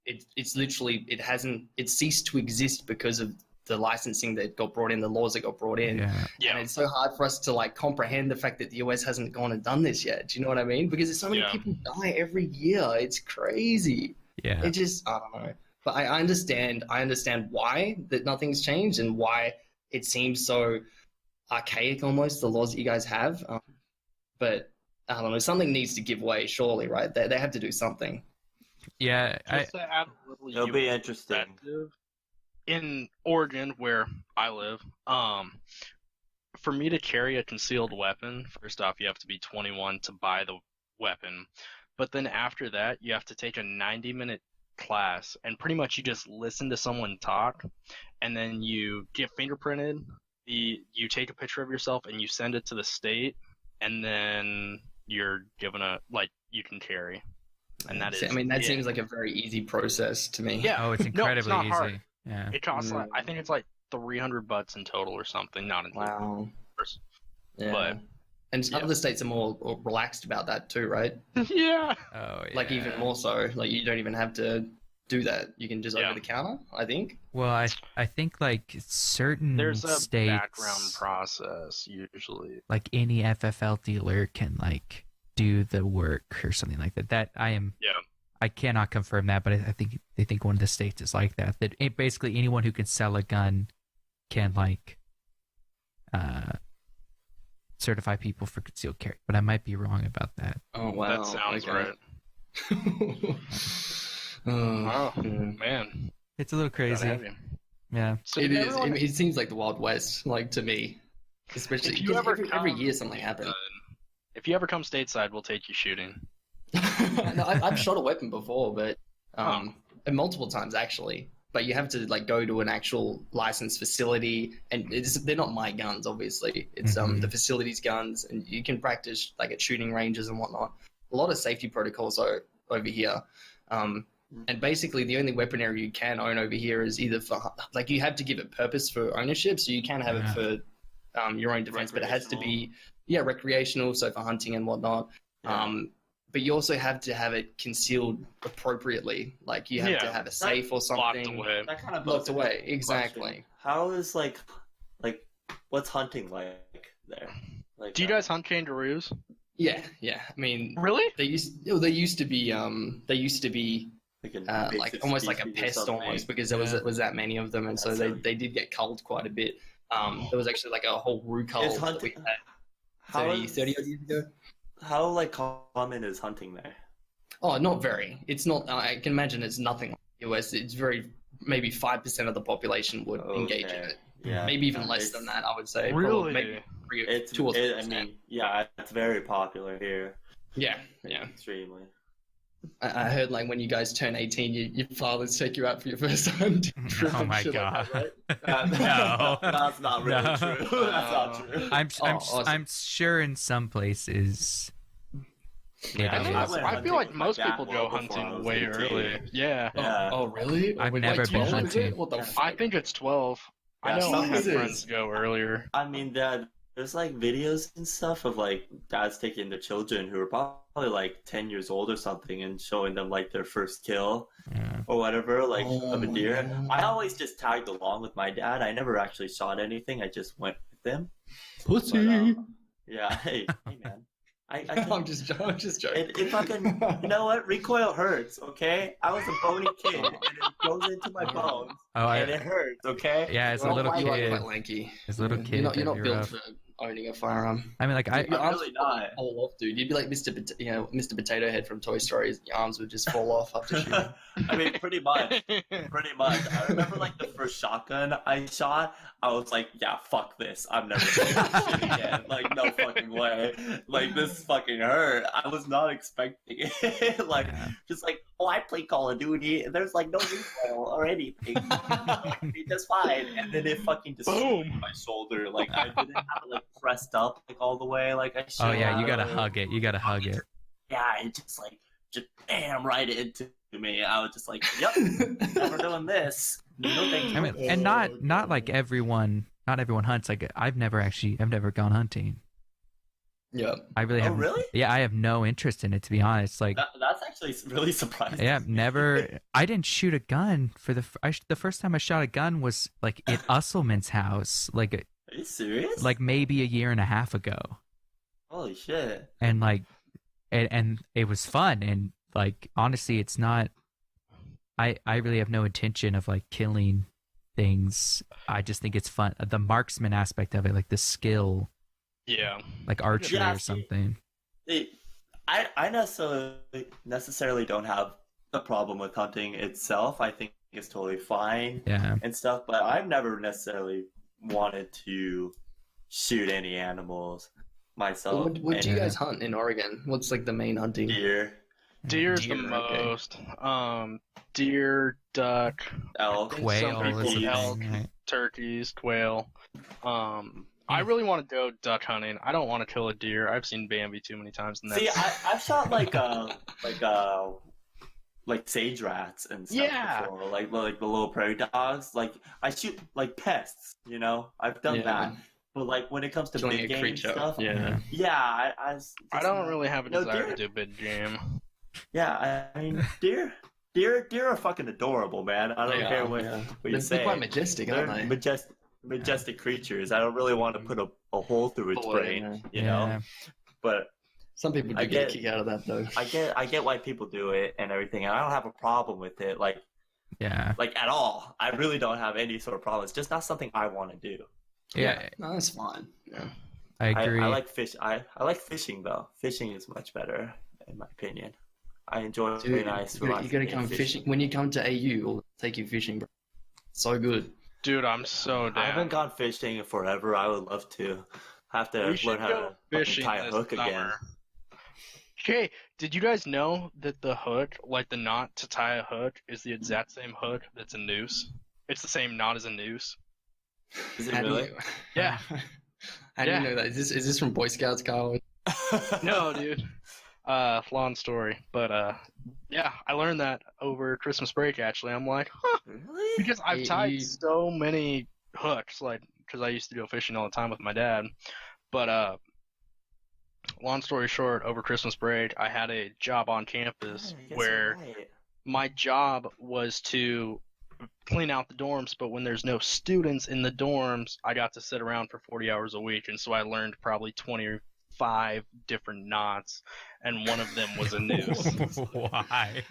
C: It's literally it ceased to exist because of the licensing that got brought in, the laws that got brought in.
B: Yeah.
C: And it's so hard for us to like comprehend the fact that the US hasn't gone and done this yet. Do you know what I mean? Because there's so many people die every year. It's crazy.
D: Yeah.
C: It just, I don't know. But I understand why that nothing's changed and why it seems so archaic almost, the laws that you guys have. But I don't know, something needs to give way, surely, right? They have to do something.
D: Yeah.
A: It'll be interesting.
B: In Oregon, where I live, for me to carry a concealed weapon, first off, you have to be 21 to buy the weapon. But then after that, you have to take a 90-minute class, and pretty much you just listen to someone talk, and then you get fingerprinted. You take a picture of yourself, and you send it to the state, and then you're given you can carry. And that is.
C: I mean, that seems like a very easy process to me.
B: Yeah.
D: Oh, it's incredibly
B: no, it's not
D: easy.
B: hard.
D: Yeah.
B: It costs I think it's like $300 in total or something. Not in
C: Wow. Yeah.
B: But
C: and other states are more relaxed about that too, right?
B: yeah.
D: Oh, yeah.
C: Like even more so. Like you don't even have to do that. You can just over the counter, I think.
D: Well, I think like certain
B: there's a
D: states,
B: background process usually.
D: like any FFL dealer can like do the work or something like that. That I cannot confirm that, but I think they think one of the states is like that. That basically anyone who can sell a gun can like certify people for concealed carry. But I might be wrong about that.
C: Oh wow,
B: that sounds right.
C: Oh
B: man,
D: it's a little crazy. Yeah,
B: so
C: it is. It seems like the Wild West, like to me, especially every year something happens.
B: If you ever come stateside, we'll take you shooting.
C: No, I've shot a weapon before, but and multiple times actually. But you have to like go to an actual licensed facility, and they're not my guns, obviously. It's the facility's guns, and you can practice like at shooting ranges and whatnot. A lot of safety protocols are over here, and basically the only weapon area you can own over here is either for like you have to give it purpose for ownership, so you can have it for your own defense, but it has to be recreational, so for hunting and whatnot. But you also have to have it concealed appropriately. Like you have to have a safe or something.
B: Locked away.
A: That kind of
C: locked away. Exactly.
A: How is like what's hunting like there? Like,
B: do you guys hunt kangaroos?
C: Yeah. I mean,
B: really?
C: They used to be like almost like a pest almost, because there was that many of them, and so they did get culled quite a bit. There was actually like a whole roo cull that we had 30 odd years ago.
A: How like common is hunting there?
C: Oh, not very. It's not. I can imagine it's nothing like the US. It's maybe 5% of the population would engage in it.
A: Yeah,
C: maybe even less than that, I would say.
B: Really?
C: Maybe
A: it's
C: 2 or 3%.
A: I mean, it's very popular here.
C: Yeah.
A: Extremely.
C: I heard like when you guys turn 18, your fathers take you out for your first hunt.
D: Oh my god!
A: Like that, right?
D: No,
A: that's not really true. That's not true.
D: I'm sure in some places.
B: I feel like most people go hunting way early. Yeah.
C: Oh really?
D: I've never been hunting.
C: What the
B: I think it's 12. I know I have friends go earlier.
A: I mean, there's like videos and stuff of like dads taking their children who are probably like 10 years old or something and showing them like their first kill or whatever, like of a deer. I always just tagged along with my dad. I never actually shot anything. I just went with them.
C: Pussy.
A: But, hey man.
C: I'm just joking.
A: It fucking, you know what? Recoil hurts, okay? I was a bony kid, and it goes into my bones, and it hurts, okay?
D: Yeah, as a little kid.
C: Quite lanky.
D: As a little kid,
C: you're not built for owning a firearm.
D: I mean, like
C: Your arms
A: really
C: would
A: not.
C: fall off, dude. You'd be like Mr. Potato Head from Toy Story. Your arms would just fall off after shooting.
A: I mean, pretty much. Pretty much. I remember like the first shotgun I shot, I was like, yeah, fuck this. I'm never doing this shit again. Like, no fucking way. Like, this fucking hurt. I was not expecting it. Like, just like, oh, I play Call of Duty, and there's like no recoil or anything. It's just fine. And then it fucking destroyed my shoulder. Like, I didn't have it like pressed up like all the way. Like, I should.
D: Oh yeah, you gotta hug it. You gotta hug it.
A: Yeah, it just bam right into me. I was just like, yep, never doing this. No, thank you.
D: I mean, and not like everyone. Not everyone hunts. Like I've never gone hunting.
C: Yeah.
D: I really have.
A: Really?
D: Yeah, I have no interest in it, to be honest. Like
A: that's actually really surprising.
D: yeah, never. I didn't shoot a gun for the first time I shot a gun was like at Usselman's house. Like,
A: are you serious?
D: like maybe a year and a half ago.
A: Holy shit!
D: And like, and it was fun. And like, honestly, it's not. I really have no intention of like killing things. I just think it's fun. The marksman aspect of it, like the skill.
B: Yeah.
D: Like archery or something.
A: I necessarily don't have a problem with hunting itself. I think it's totally fine and stuff, but I've never necessarily wanted to shoot any animals myself.
C: What do you guys hunt in Oregon? What's like the main hunting?
B: Deer's the most. Deer, duck,
A: elk,
D: quail,
B: elk,
D: right?
B: turkeys, quail. I really want to go duck hunting. I don't want to kill a deer. I've seen Bambi too many times.
A: See, I've shot like sage rats and stuff before, like the little prairie dogs. Like I shoot like pests, you know. I've done that. But like when it comes to big game stuff, I
B: don't really have a desire to do big game.
A: Yeah, I mean deer are fucking adorable, man. I don't care what you say.
C: They're quite majestic, aren't they?
A: Majestic creatures. I don't really want to put a hole through its brain, you know. But
C: some people do get a kick out of that, though.
A: I get why people do it and everything, and I don't have a problem with it, like at all. I really don't have any sort of problem. It's just not something I want to do.
C: Yeah, no, that's fine. Yeah,
D: I agree.
A: I like fish. I like fishing though. Fishing is much better, in my opinion. I enjoy nice.
C: You gotta come fishing when you come to AU. We'll take you fishing, bro. So good.
B: Dude, I'm so down.
A: I haven't gone fishing in forever. I would love to. I have to learn how to tie a hook again.
B: Okay, did you guys know that the hook, like the knot to tie a hook, is the exact same hook that's a noose? It's the same knot as a noose.
A: Is it really?
B: Yeah.
C: How do you know that? Is this from Boy Scouts, Kyle?
B: No, dude. Long story, but yeah, I learned that over Christmas break. Actually, I'm like, huh,
A: really?
B: Because I've tied so many hooks, like, because I used to go fishing all the time with my dad. But long story short, over Christmas break, I had a job on campus where my job was to clean out the dorms, but when there's no students in the dorms, I got to sit around for 40 hours a week, and so I learned probably 25 different knots, and one of them was a noose.
D: Why?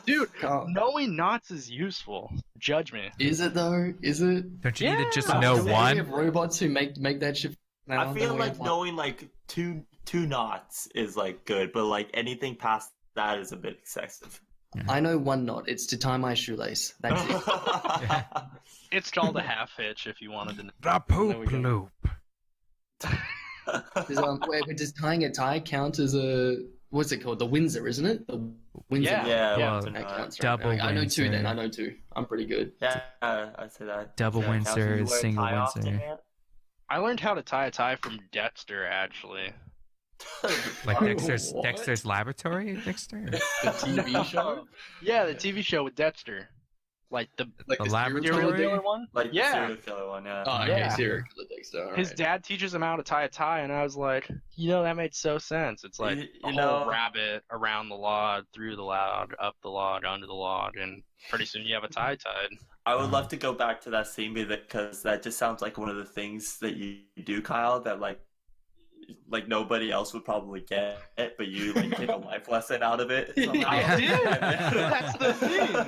B: Dude, knowing knots is useful. Judge me.
C: Is it though? Is it?
D: Don't you need to just know one?
C: We have robots who make that shit.
A: I feel like knowing like two knots is like good, but like anything past that is a bit excessive.
C: I know one knot. It's to tie my shoelace. That's it.
B: It's called a half hitch if you wanted to know.
D: The poop loop.
C: Does tying a tie count as a, what's it called? The Windsor, isn't it? The Windsor.
A: Yeah.
D: Double Windsor.
C: I know two then. I know two. I'm pretty good.
A: Yeah, I'd say that.
D: Double Windsor, single Windsor.
B: I learned how to tie a tie from Dexter, actually.
D: Like Dexter's Laboratory, Dexter?
C: The TV show?
B: Yeah, the TV show with Dexter. Like the
D: laboratory
B: serial killer one?
A: Like the serial killer one, yeah.
C: Oh, yeah. Serial killer Dexter.
B: His dad teaches him how to tie a tie, and I was like, that made so sense. It's like a whole rabbit around the log, through the log, up the log, under the log, and pretty soon you have a tie tied.
A: I would love to go back to that scene because that just sounds like one of the things that you do, Kyle, that like nobody else would probably get it, but you like get a life lesson out of it somehow.
B: I did. That's the thing.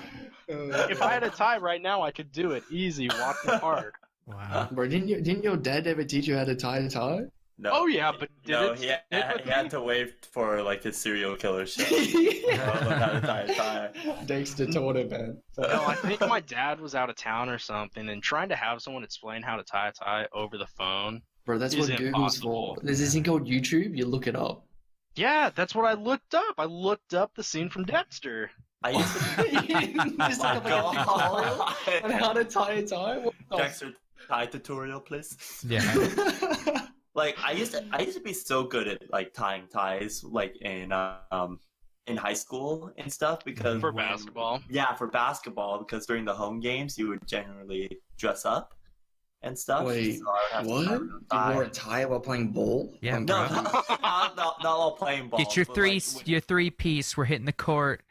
B: If I had a tie right now, I could do it easy, walk the park.
D: Wow.
C: Bro, didn't your dad ever teach you how to tie a tie?
A: No.
B: Oh yeah, but
A: He had to wait for like his serial killer show.
C: Yeah.
A: Learn how to tie a tie.
C: Dexter taught him, man.
B: No, I think my dad was out of town or something, and trying to have someone explain how to tie a tie over the phone.
C: Bro, that's
B: is
C: what Google's for.
B: impossible.
C: There's this thing called YouTube. You look it up.
B: Yeah, that's what I looked up. I looked up the scene from Dexter.
A: I used to.
C: Just like a tutorial on how to tie a tie. What the
A: Dexter tie tutorial, please.
D: Yeah.
A: Like I used to be so good at like tying ties, like in high school and stuff because
B: For basketball.
A: Yeah, for basketball because during the home games you would generally dress up and stuff.
C: Wait,
A: so I would have to
C: what?
A: learn
C: You
A: to tie.
C: wore a tie while playing ball?
D: Yeah,
A: No,
D: bro.
A: not while playing ball.
D: Get your
A: but,
D: your 3-piece. We're hitting the court.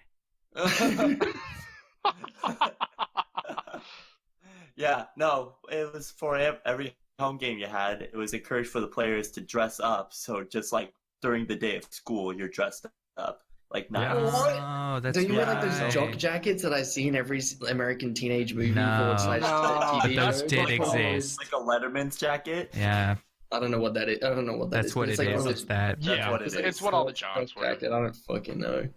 A: Yeah, no, it was for every home game you had. It was encouraged for the players to dress up. So just like during the day of school, you're dressed up. Like nice.
D: Oh, that's
C: Don't you wear like
A: right.
C: those jock jackets that I see in every American teenage movie
D: No.
C: /
B: No,
C: TV
D: But those
C: show?
D: did
C: Like,
D: exist.
A: Like a Letterman's jacket.
D: Yeah,
C: I don't know what that is. I don't know what that
D: that's
C: is.
D: what
C: but
D: it
C: it's like
D: is.
C: one of
D: It's
C: those-
D: that.
B: Yeah,
A: what it
B: it's
A: is.
B: what all the jocks
C: jock
B: wear.
C: jacket. I don't fucking know.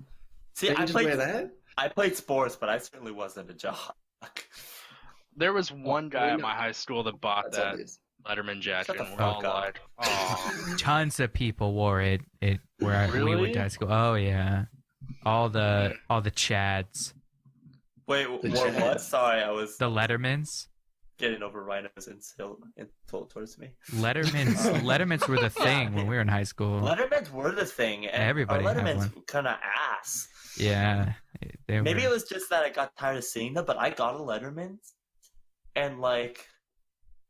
A: See,
C: Don't you
A: I
C: just wear
A: played
C: that?
A: I played sports, but I certainly wasn't a jock.
B: There was one guy at my high school that bought
C: That's
B: that
C: obvious.
B: Letterman jacket,
A: the
B: and we're all
A: fuck up.
B: like, "Oh,
D: Tons of people wore it. Where we
B: Really?
D: went to high school. Oh yeah, all the Chads,
A: Wait,
C: The
A: what?
C: Jets.
A: Sorry, I was
D: the Lettermans.
A: getting over Rhino's insult towards me.
D: Lettermans were the thing when we were in high school.
A: Lettermans were the thing, and
D: Everybody
A: our
D: had
A: Lettermans
D: one.
A: kind of ass.
D: Yeah, they
A: Maybe
D: were.
A: it was just that I got tired of seeing them, but I got a Letterman's, and like,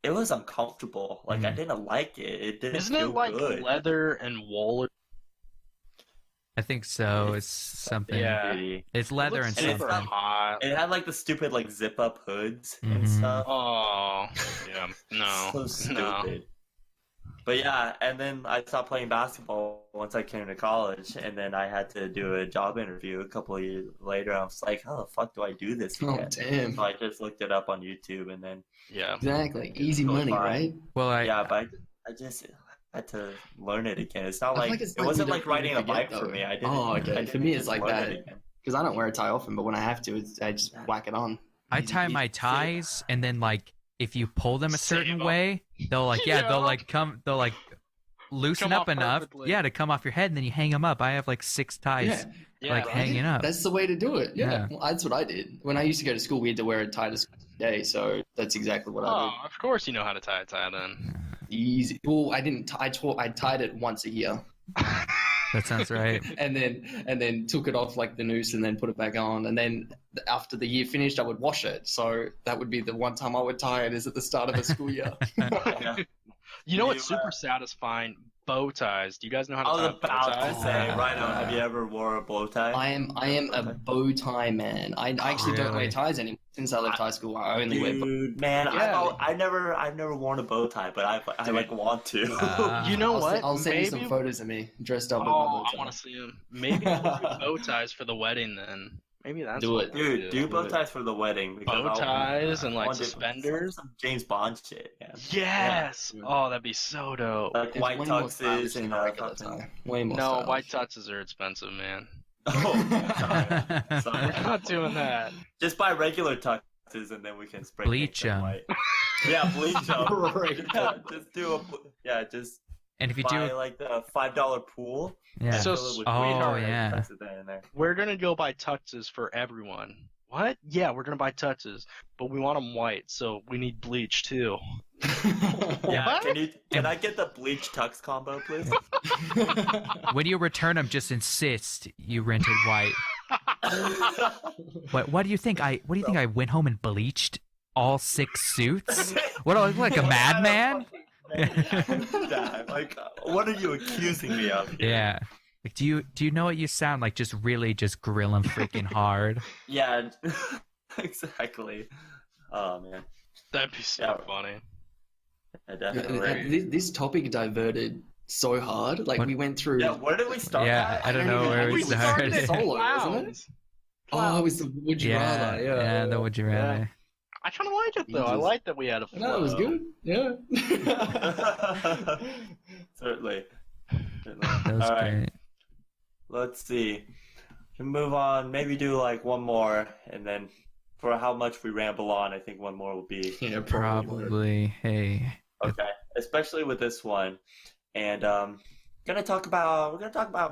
A: it was uncomfortable. Like I didn't like it. It didn't
B: isn't
A: feel
B: it like
A: good.
B: leather and wool?"
D: I think so. It's something.
B: Yeah.
A: Shitty.
D: It's leather and
B: It looks super
D: something.
B: hot.
A: It had like the stupid like zip up hoods and
D: Mhm.
A: stuff.
B: Oh, yeah, no,
A: So
B: no.
A: stupid. But yeah, and then I stopped playing basketball once I came to college, and then I had to do a job interview a couple of years later. I was like, how the fuck do I do this
C: Oh
A: again?
C: damn!
A: So I just looked it up on YouTube, and then
B: Yeah.
C: Exactly, easy
A: Totally
C: money,
A: fine.
C: right?
D: Well,
A: yeah, but I just had to learn it again. It's not
C: I feel
A: like,
C: like it's
A: it
C: like
A: wasn't
C: you
A: like
C: don't
A: riding a
C: even forget,
A: bike for
C: though.
A: me. I didn't.
C: Oh, okay.
A: I
C: For
A: didn't
C: me, it's
A: just
C: like
A: learn
C: that.
A: it again.
C: Because I don't wear a tie often, but when I have to, I just whack it on.
D: I
C: Easy
D: tie
C: peasy.
D: my ties, and then like if you pull them a
B: Save
D: certain
B: 'em.
D: way, they'll like they'll like loosen
B: Come
D: up
B: off
D: enough,
B: perfectly.
D: yeah, to come off your head, and then you hang them up. I have like 6 ties,
C: Yeah,
B: Yeah.
D: like hanging up.
C: that's the way to do it. Yeah,
D: Yeah.
C: Well, that's what I did. When I used to go to school, we had to wear a tie to school every day, so that's exactly what I
B: Oh, of course you know how to tie a tie then.
C: did. Easy. Well, I didn't. I tied it once a year,
D: That sounds right.
C: and then took it off like the noose, and then put it back on, and then after the year finished, I would wash it. So that would be the one time I would tie it is at the start of the school year.
A: Yeah.
B: You know what's
A: You,
B: super satisfying? Bow ties. Do you guys know how
A: I
B: to
A: was
B: tie bow
A: about
B: ties?
A: to say, Rhino, have you ever wore a bow tie?
C: I am a bow tie man. I actually don't wear
D: Really?
C: ties anymore. Since I left high school, I only wear bow.
A: Dude, man,
C: Yeah.
A: I've never worn a bow tie, but I like want to.
B: You know
C: I'll
B: what?
C: I'll send you
B: Maybe-
C: some photos of me dressed up with my
B: Oh,
C: bow
B: I
C: tie.
B: want to see them. Maybe we'll do bow ties for the wedding then. Maybe that's
C: Do
B: what
C: it.
B: we'll
A: Dude, do bow ties for the wedding. because
B: Bow
A: I'll-
B: ties and
A: I
B: like
A: want to-
B: suspenders.
A: Some James Bond shit, man.
B: Yes.
C: Yeah.
B: Oh, that'd be so dope.
A: Like
C: It's
A: white
C: way more stylish
A: tuxes
C: than
A: and
C: a regular
A: fucking-
C: tie. Way more.
B: No,
C: stylish.
B: white tuxes are expensive, man.
A: Oh, sorry. Sorry.
B: We're not doing that.
A: Just buy regular tuxes and then we can spray
D: Bleach
A: paint them
D: 'em.
A: white. Yeah, bleach them.
C: Right.
A: Yeah, just do just
D: And if you
A: buy
D: do,
A: like the $5 pool.
D: yeah.
B: So-
A: fill it with
D: Oh,
A: bleach and
D: yeah.
A: tuck it there in there.
B: We're gonna go buy tuxes for everyone. What? Yeah, we're gonna buy tuxes, but we want them white, so we need bleach too.
A: Yeah,
B: What?
A: can I get the bleach tux combo, please?
D: when you return them, just insist you rented white. What do you think? What do you think? I went home and bleached all 6 suits? What do I look like, a madman?
A: Yeah, like, what are you accusing me of? Here?
D: Yeah. Like, do you know what you sound like? Just really just grilling freaking hard.
A: Yeah, exactly. Oh man,
B: That'd be so
A: Yeah.
B: funny.
A: yeah, definitely.
C: This topic diverted so hard. Like
D: What?
C: we went through.
A: Yeah, where did we start?
D: Yeah,
A: at?
D: I don't know
C: even
D: where
C: know.
D: we
C: We started
D: started.
C: it solo, wasn't it?
B: Clowns.
C: Oh, it was the would you
D: Yeah,
C: rather?
D: yeah, the would you rather.
B: I kind of like like it though. I like that we had a flow.
C: No, it was good. Yeah.
A: Certainly.
D: That was
A: All right.
D: great.
A: Let's see. To move on, maybe do like one more, and then for how much we ramble on, I think one more will be
C: Yeah,
D: Probably. Hey.
A: okay. Especially with this one, and we're gonna talk about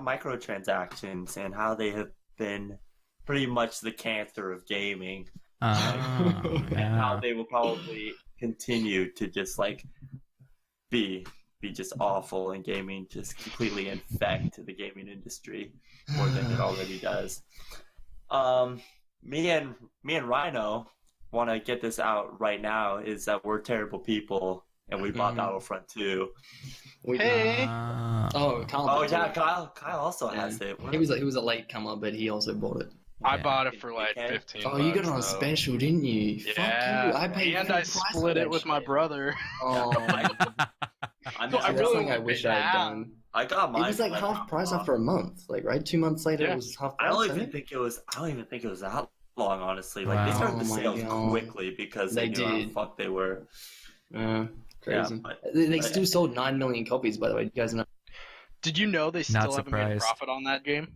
A: microtransactions and how they have been pretty much the cancer of gaming, and how
D: Yeah.
A: they will probably continue to just like be just awful in gaming, just completely infect the gaming industry more than it already does. Me and Rhino want to get this out right now. Is that we're terrible people and we bought Battlefront 2.
B: Hey.
C: Oh, Kyle.
A: Oh yeah, Kyle also
C: Yeah.
A: has it.
C: He was a late comer, but he also bought it.
B: I
D: Yeah.
B: bought it for like
A: Okay.
B: 15
C: Oh, you got it on
B: bucks, though.
C: special, didn't you?
B: Yeah,
C: Fuck you. I paid
B: and
C: full
B: I
C: price for
B: split
C: that
B: it with my
C: shit.
B: brother.
C: Oh,
A: I'm
B: No, I
C: that's
B: really
C: something I
B: wanted
C: wish
B: it
C: I had
B: now.
C: done.
A: I got mine.
C: It was like
A: for,
C: half price after a month, like right? 2 months later,
B: Yeah.
C: it was half
A: I
C: price.
A: don't
C: I
A: even
C: think.
A: think it was. I don't even think it was that long, honestly. Like they
D: Wow.
A: started the
C: Oh my
A: sales
C: God.
A: quickly because they
C: They
A: knew how
C: did.
A: the fuck they were.
C: Crazy.
A: Yeah, but-
C: They still sold 9 million copies, by the way. You guys know?
B: Did you know they still haven't made a
D: surprised.
B: profit on that game?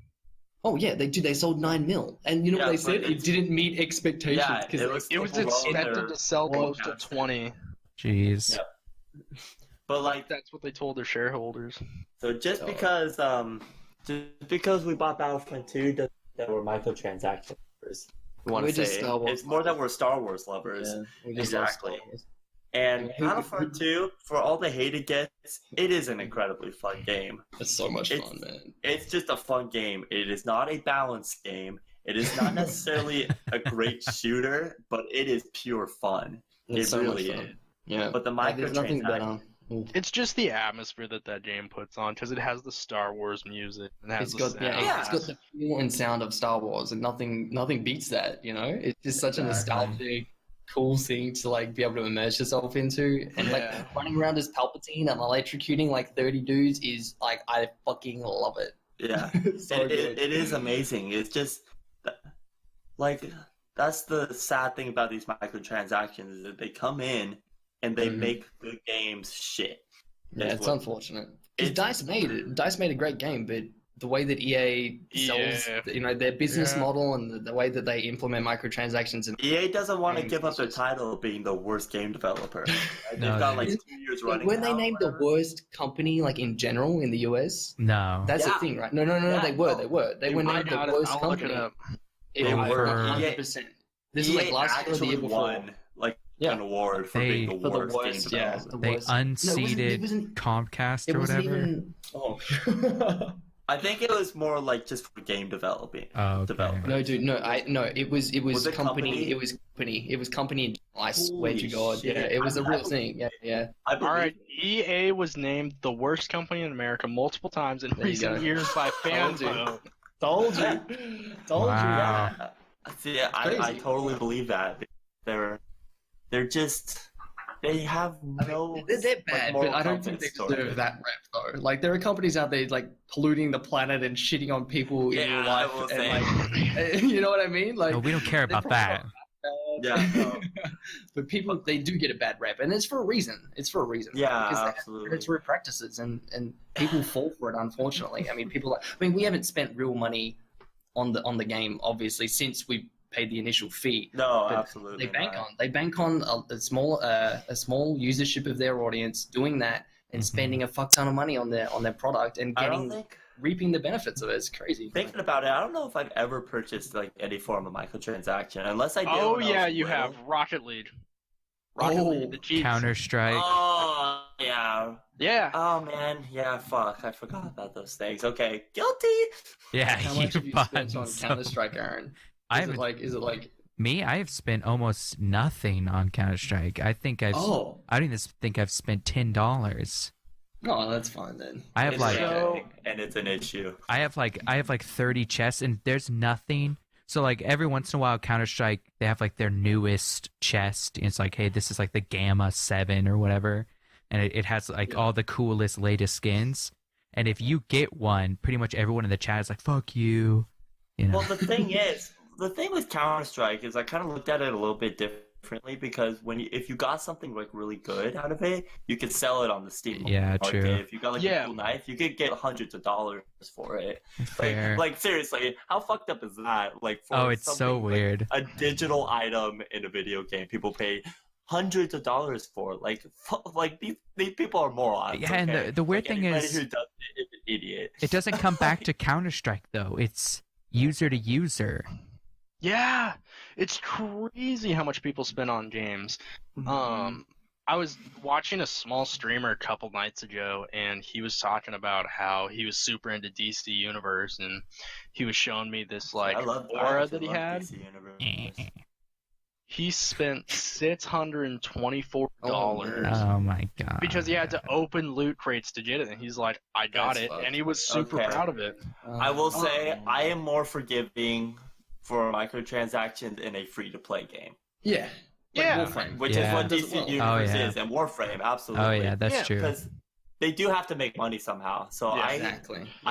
C: Oh yeah, they do. They sold 9 mil, and you know
A: Yeah,
C: what they
A: but
C: said? It
A: it's-
C: didn't meet expectations.
A: Yeah,
C: 'cause
A: it was.
B: It was
A: below
B: expected
A: their
B: to sell close to
A: forecast.
B: 20.
D: Jeez.
A: Yeah. But like,
B: That's what they told their shareholders.
A: so just
C: Oh.
A: because we bought Battlefront 2 doesn't mean that we're microtransactions. We want
C: We're
A: to
C: just
A: say
C: Star Wars
A: it's more that we're Star Wars lovers.
C: Yeah, we just love
A: Exactly.
C: Star Wars.
A: And
C: Who-
A: Battlefront 2, for all the hate it gets, it is an incredibly fun game.
C: It's so much
A: It's-
C: fun, man.
A: It's just a fun game. It is not a balanced game. It is not necessarily a great shooter, but it is pure fun.
C: It's
A: It
C: so
A: really
C: much fun.
A: is.
C: Yeah,
A: But the
C: like, there's nothing
A: microtransactions.
C: better. Ooh.
B: It's just the atmosphere that game puts on, because it has the Star Wars music. And it has
C: It's
B: the
C: got
B: sound.
C: yeah, it's got the feel and sound of Star Wars, and nothing beats that. You know, it's just such a nostalgic, cool thing to like be able to immerse yourself into, and
B: Yeah.
C: like running around as Palpatine and electrocuting like 30 dudes is like I fucking love it.
A: Yeah.
C: It's so good.
A: It is amazing. It's just like that's the sad thing about these microtransactions is that they come in and they
C: Mhm.
A: make good games shit.
C: Yeah,
A: That's
C: it's
A: what-
C: unfortunate. Because
A: It's-
C: Dice made it. Dice made a great game, but the way that EA sells,
B: Yeah.
C: you know, their business
B: Yeah.
C: model and the way that they implement microtransactions and
A: EA doesn't want to
C: Games
A: give up
C: is
A: their
C: just-
A: title of being the worst game developer. Right?
D: No,
A: They've got like
D: they-
A: 2 years running.
C: when they
A: now,
C: named the
A: whatever.
C: worst company like in general in the US,
D: No.
C: that's
A: Yeah.
C: the thing, right? No,
A: Yeah,
C: they were.
A: no.
C: They were
B: I
C: named the
B: got it.
C: worst
B: I'll look it
C: company.
B: up.
C: It
D: They
C: was
D: were-
C: 100%. This was like
A: EA
C: last year or the year
A: actually
C: before.
A: won like
C: Yeah.
A: an award for
D: They-
A: being the
C: For the
A: worst,
C: worst,
A: game
C: yeah.
A: developer.
C: The
D: They
C: worst. No,
D: unseated
C: it wasn't,
D: Comcast
C: it
D: or
C: wasn't
D: whatever.
C: even. Oh.
A: I think it was more like just for game developing.
D: Oh, okay.
A: Developer.
C: No, dude, no, it was
A: Was it
C: company,
A: company?
C: it was company. I swear to
A: Holy
C: God,
A: shit.
C: yeah, it was a
A: I-
C: real thing, yeah.
A: I believe
B: All right, EA was named the worst company in America multiple times in
C: There you
B: recent
C: go.
B: years by fan
C: Told you.
B: vote.
C: Told you, told
D: Wow.
A: Yeah. See, I
C: Crazy.
A: totally believe that. They're just they have no.
C: you. They're bad,
A: like,
C: but
A: moral
C: I don't think
A: compass
C: they
A: toward
C: deserve
A: it.
C: that rep though. Like there are companies out there like polluting the planet and shitting on people in
A: Yeah,
C: real
A: I
C: life,
A: will
C: and
A: say.
C: like, you know what I mean? Like
D: No, we don't care
C: they're
D: about that.
A: Yeah, no.
C: but people they do get a bad rep, and it's for a reason. It's for a reason.
A: Yeah,
C: because they have
A: absolutely.
C: predatory practices, and people fall for it. Unfortunately, I mean, we haven't spent real money on the game, obviously, since we paid the initial fee.
A: No,
C: But
A: absolutely.
C: They bank on a small usership of their audience doing that and
D: Mhm.
C: spending a fuck ton of money on their product and
A: I don't
C: getting
A: think.
C: reaping the benefits of it. It's crazy.
A: Thinking about it, I don't know if I've ever purchased like any form of microtransaction, unless I did.
B: Oh
A: when I
B: yeah,
A: was
B: you
A: little.
B: have Rocket League. Rocket
C: Oh,
B: League, the cheats.
D: Counter Strike.
A: Oh yeah.
B: Yeah.
A: Oh man, yeah. Fuck, I forgot about those things. Okay, guilty.
D: Yeah,
C: How much have you
D: bought
C: spent on
D: so-
C: Counter Strike, Aaron?
D: I
C: Is it
D: haven't.
C: like
D: Me, I have spent almost nothing on Counter Strike. I think I don't even think I've spent $10.
C: no, that's fine then.
D: I have
A: It's
D: like
A: random, and it's an issue.
D: I have like 30 chests and there's nothing. So like every once in a while Counter Strike they have like their newest chest. And it's like, hey, this is like the Gamma 7 or whatever. And it has like all the coolest latest skins. And if you get one, pretty much everyone in the chat is like, fuck you. You know.
A: Well, the thing with Counter Strike is I kind of looked at it a little bit differently because if you got something like really good out of it, you could sell it on the Steam
D: Yeah,
A: market.
D: true.
A: If you got like a cool knife, you could get hundreds of dollars for it.
D: Fair.
A: Like seriously, how fucked up is that? Like for
D: it's so weird.
A: Like, a digital item in a video game, people pay hundreds of dollars for. Like these people are morons.
D: Yeah, and the weird thing is,
A: who does it is an idiot.
D: It doesn't come back to Counter-Strike though. It's user to user.
B: Yeah, it's crazy how much people spend on games. I was watching a small streamer a couple nights ago, and he was talking about how he was super into DC Universe, and he was showing me this like aura that he had. He spent $624.
D: Oh my god!
B: Because he had to open loot crates to get it, and he's like, "I got it," and he was super proud of it.
A: I will say, I am more forgiving for microtransactions in a free-to-play game.
C: Yeah.
B: Warframe.
A: Which is what DC Universe is, and Warframe, absolutely.
D: Oh yeah, that's true.
A: Because they do have to make money somehow. So I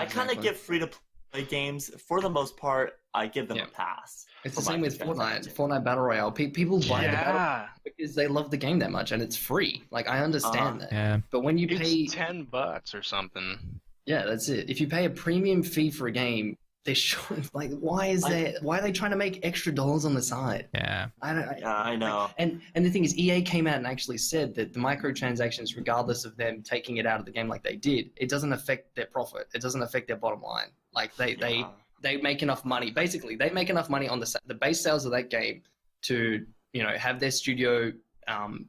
A: kind of give free-to-play games, for the most part, I give them a pass.
C: It's the same with Fortnite Battle Royale. People buy the Battle Royale because they love the game that much, and it's free. Like, I understand that.
D: Yeah.
C: But when you pay
B: $10 or something.
C: Yeah, that's it. If you pay a premium fee for a game, they should, like, why are they trying to make extra dollars on the side?
D: Yeah.
A: I know.
C: And the thing is, EA came out and actually said that the microtransactions, regardless of them taking it out of the game like they did, it doesn't affect their profit. It doesn't affect their bottom line. Like, they make enough money. Basically, they make enough money on the base sales of that game to, have their studio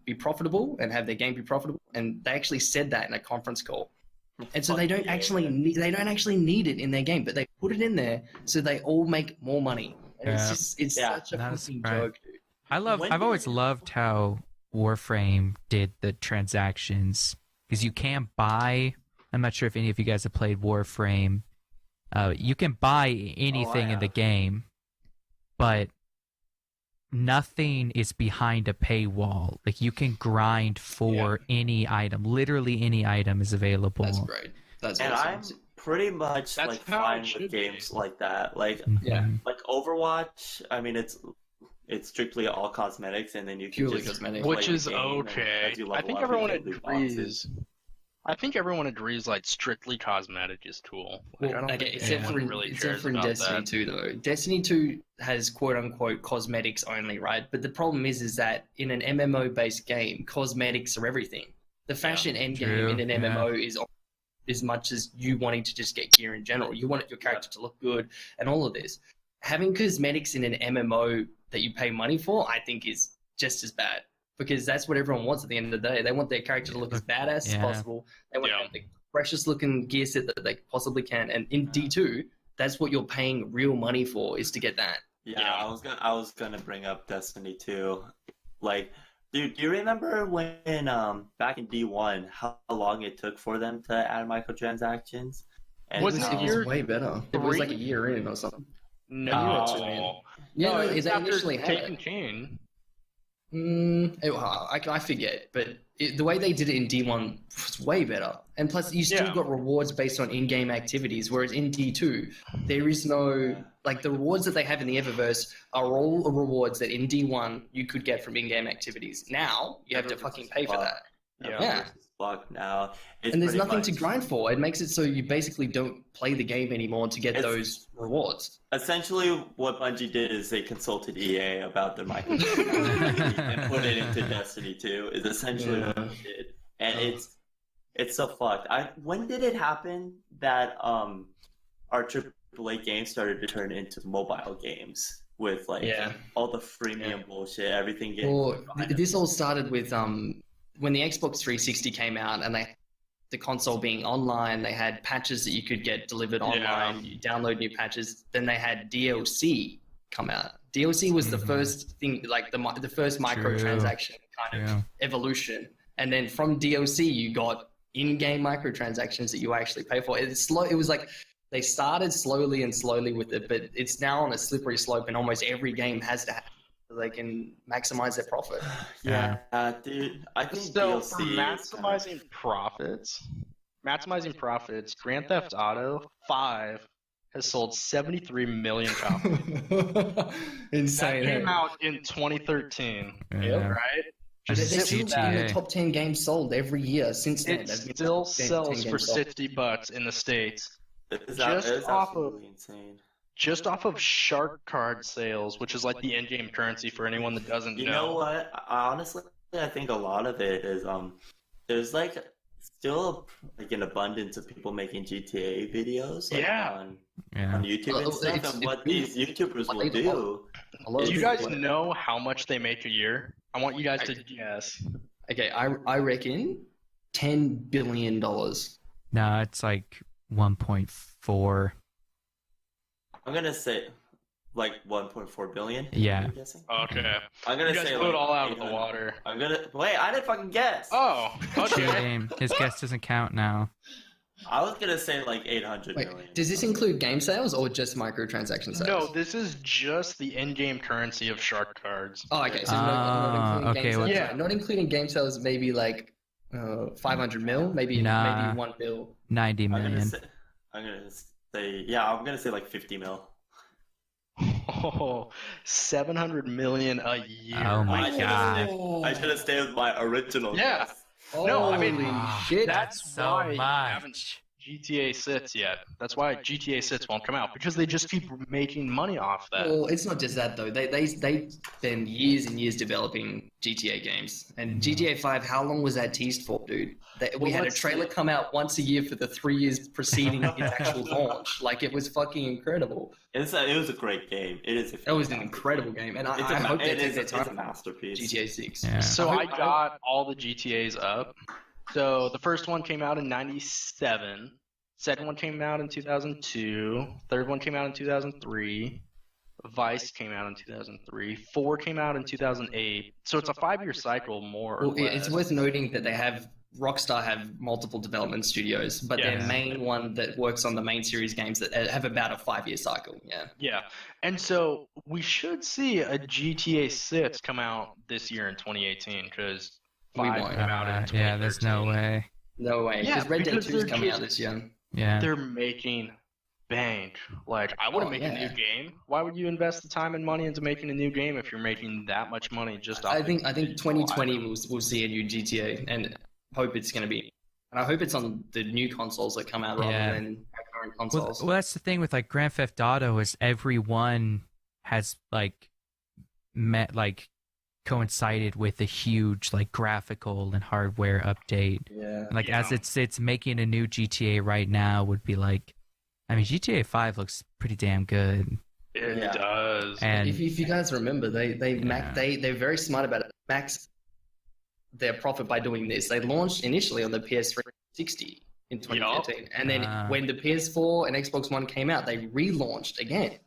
C: be profitable and have their game be profitable. And they actually said that in a conference call. And so they don't actually need it in their game, but they put it in there so they all make more money. And it's such a fucking joke, dude.
D: I've always loved how Warframe did the transactions, because you can't buy. I'm not sure if any of you guys have played Warframe. You can buy anything in the game, but nothing is behind a paywall. Like, you can grind for any item. Literally any item is available.
C: That's great. That's
A: and
C: awesome.
A: I'm pretty much fine with games like that. Like like Overwatch. I mean, it's strictly all cosmetics, and then you can just
C: cosmetics,
B: which is okay. I think everyone agrees. Like strictly cosmetic is cool. Like, I don't think
C: except for in Destiny 2 though. Destiny 2 has quote unquote cosmetics only, right? But the problem is that in an MMO based game, cosmetics are everything. The fashion end game in an MMO is as much as you wanting to just get gear in general. You want your character to look good and all of this. Having cosmetics in an MMO that you pay money for, I think is just as bad. Because that's what everyone wants at the end of the day. They want their character to look as badass as possible. They want to have the freshest looking gear set that they possibly can. And in D2, that's what you're paying real money for, is to get that.
A: Yeah. I was gonna bring up Destiny 2. Like, do you remember when back in D1 how long it took for them to add microtransactions? And
C: it was way better. It was like a year in or something.
B: No.
C: They initially had
B: Taken Chain.
C: I forget, but the way they did it in D1 was way better. And plus, you still got rewards based on in-game activities, whereas in D2, there is no... Like, the rewards that they have in the Eververse are all rewards that in D1 you could get from in-game activities. Now, you have to fucking pay for that. Yeah.
A: Now.
C: And there's nothing to grind for. It makes it so you basically don't play the game anymore to get those rewards.
A: Essentially, what Bungie did is they consulted EA about their microtransactions and put it into Destiny 2. Is essentially what they did, and it's so fucked. When did it happen that our AAA games started to turn into mobile games with all the freemium bullshit, everything getting?
C: Well, this all started with when the Xbox 360 came out, and the console being online, they had patches that you could get delivered online. You download new patches. Then they had DLC come out. DLC was the first thing, like the first microtransaction kind of evolution. And then from DLC, you got in-game microtransactions that you actually pay for. It's slow. It was like they started slowly with it, but it's now on a slippery slope, and almost every game has to have, so they can maximize their profit.
A: Dude, I think
B: so.
A: DLC
B: For maximizing profits, Grand Theft Auto 5 has sold 73 million copies.
C: Insane.
B: That came out in 2013.
D: Yeah.
B: Right?
C: They've
B: Just
C: still
B: sit with
C: been in
B: that.
C: the top 10 games sold every year since then.
B: It
C: They've been
B: still
C: top 10
B: sells for
C: games sold.
B: $60 in the States.
A: It's
B: Just off of
A: absolutely insane.
B: just off of shark card sales, which is like the in-game currency for anyone that doesn't
A: You know what? Honestly, I think a lot of it is there's like still like an abundance of people making GTA videos like, on YouTube and stuff. And what these YouTubers will do.
B: Do you guys know how much they make a year? I want you guys to guess.
C: Okay, I reckon $10 billion.
D: No, it's like 1.4.
A: I'm gonna say like 1.4 billion.
D: Yeah.
A: I'm guessing.
B: Okay.
A: I'm gonna
B: You guys
A: say
B: blew it
A: like
B: all out of the
A: 800.
B: water.
A: I'm gonna wait. I didn't fucking guess.
B: Oh, okay.
D: Cheating. His guess doesn't count now.
A: I was gonna say like 800
C: Wait,
A: million.
C: does this include game sales or just microtransaction sales?
B: No, this is just the in-game currency of shark cards.
C: Oh, okay. So not including game sales.
B: Yeah.
C: Not including game sales, maybe like 500 mil, maybe
D: Nah.
C: maybe 1 mil.
D: 90
A: I'm
D: million.
A: gonna say yeah. I'm gonna say like 50 mil.
B: Oh, 700 million a year.
D: Oh my god.
A: I should have stayed with my original.
B: Yeah.
A: guess.
B: No, I mean,
C: Holy shit.
B: that's
D: so
B: why you haven't
D: much.
B: GTA 6 yet. That's why GTA 6 won't come out, because they just keep making money off that.
C: Well, it's not just that though. They spend years and years developing GTA games. And GTA 5, how long was that teased for, dude? We had a trailer come out once a year for the 3 years preceding its actual launch. Like, it was fucking incredible.
A: It was a great game. It is.
C: That was an incredible game, and I hope they take their
A: It's a
C: time.
A: masterpiece.
C: GTA 6.
D: Yeah.
B: So I got all the GTAs up. So the first one came out in 97. Second one came out in 2002. Third one came out in 2003. Vice came out in 2003. 4 came out in 2008. So it's a 5-year cycle, more or
C: Well,
B: less.
C: it's worth noting that Rockstar have multiple development studios, but
B: Yeah.
C: their main one that works on the main series games that have about a 5-year cycle. Yeah.
B: Yeah. And so we should see a GTA 6 come out this year in 2018, because
C: We
B: 5
C: won't.
B: came out in 2013.
D: Yeah, there's no way.
C: No way.
B: Yeah,
C: Because Red Dead
B: because
C: 2 is
B: they're
C: coming
B: just-
C: out this year.
D: Yeah.
B: They're making bank. Like, I wouldn't
C: Oh,
B: make
C: yeah.
B: a new game. Why would you invest the time and money into making a new game if you're making that much money just off
C: I think
B: the
C: 2020 we'll see a new GTA, and hope it's going to be. And I hope it's on the new consoles that come out rather
D: Yeah.
C: than current
D: Well,
C: consoles.
D: well, that's the thing with like Grand Theft Auto is everyone has like coincided with a huge like graphical and hardware update.
C: Yeah.
D: Like
B: Yeah.
D: as it's making a new GTA right now would be like, I mean GTA 5 looks pretty damn good.
B: It
A: Yeah.
B: does.
D: And
C: If you guys remember,
D: Yeah.
C: they're very smart about it. Max their profit by doing this. They launched initially on the PS3 60 in 2013, and then
D: Ah.
C: when the PS4 and Xbox One came out, they relaunched again.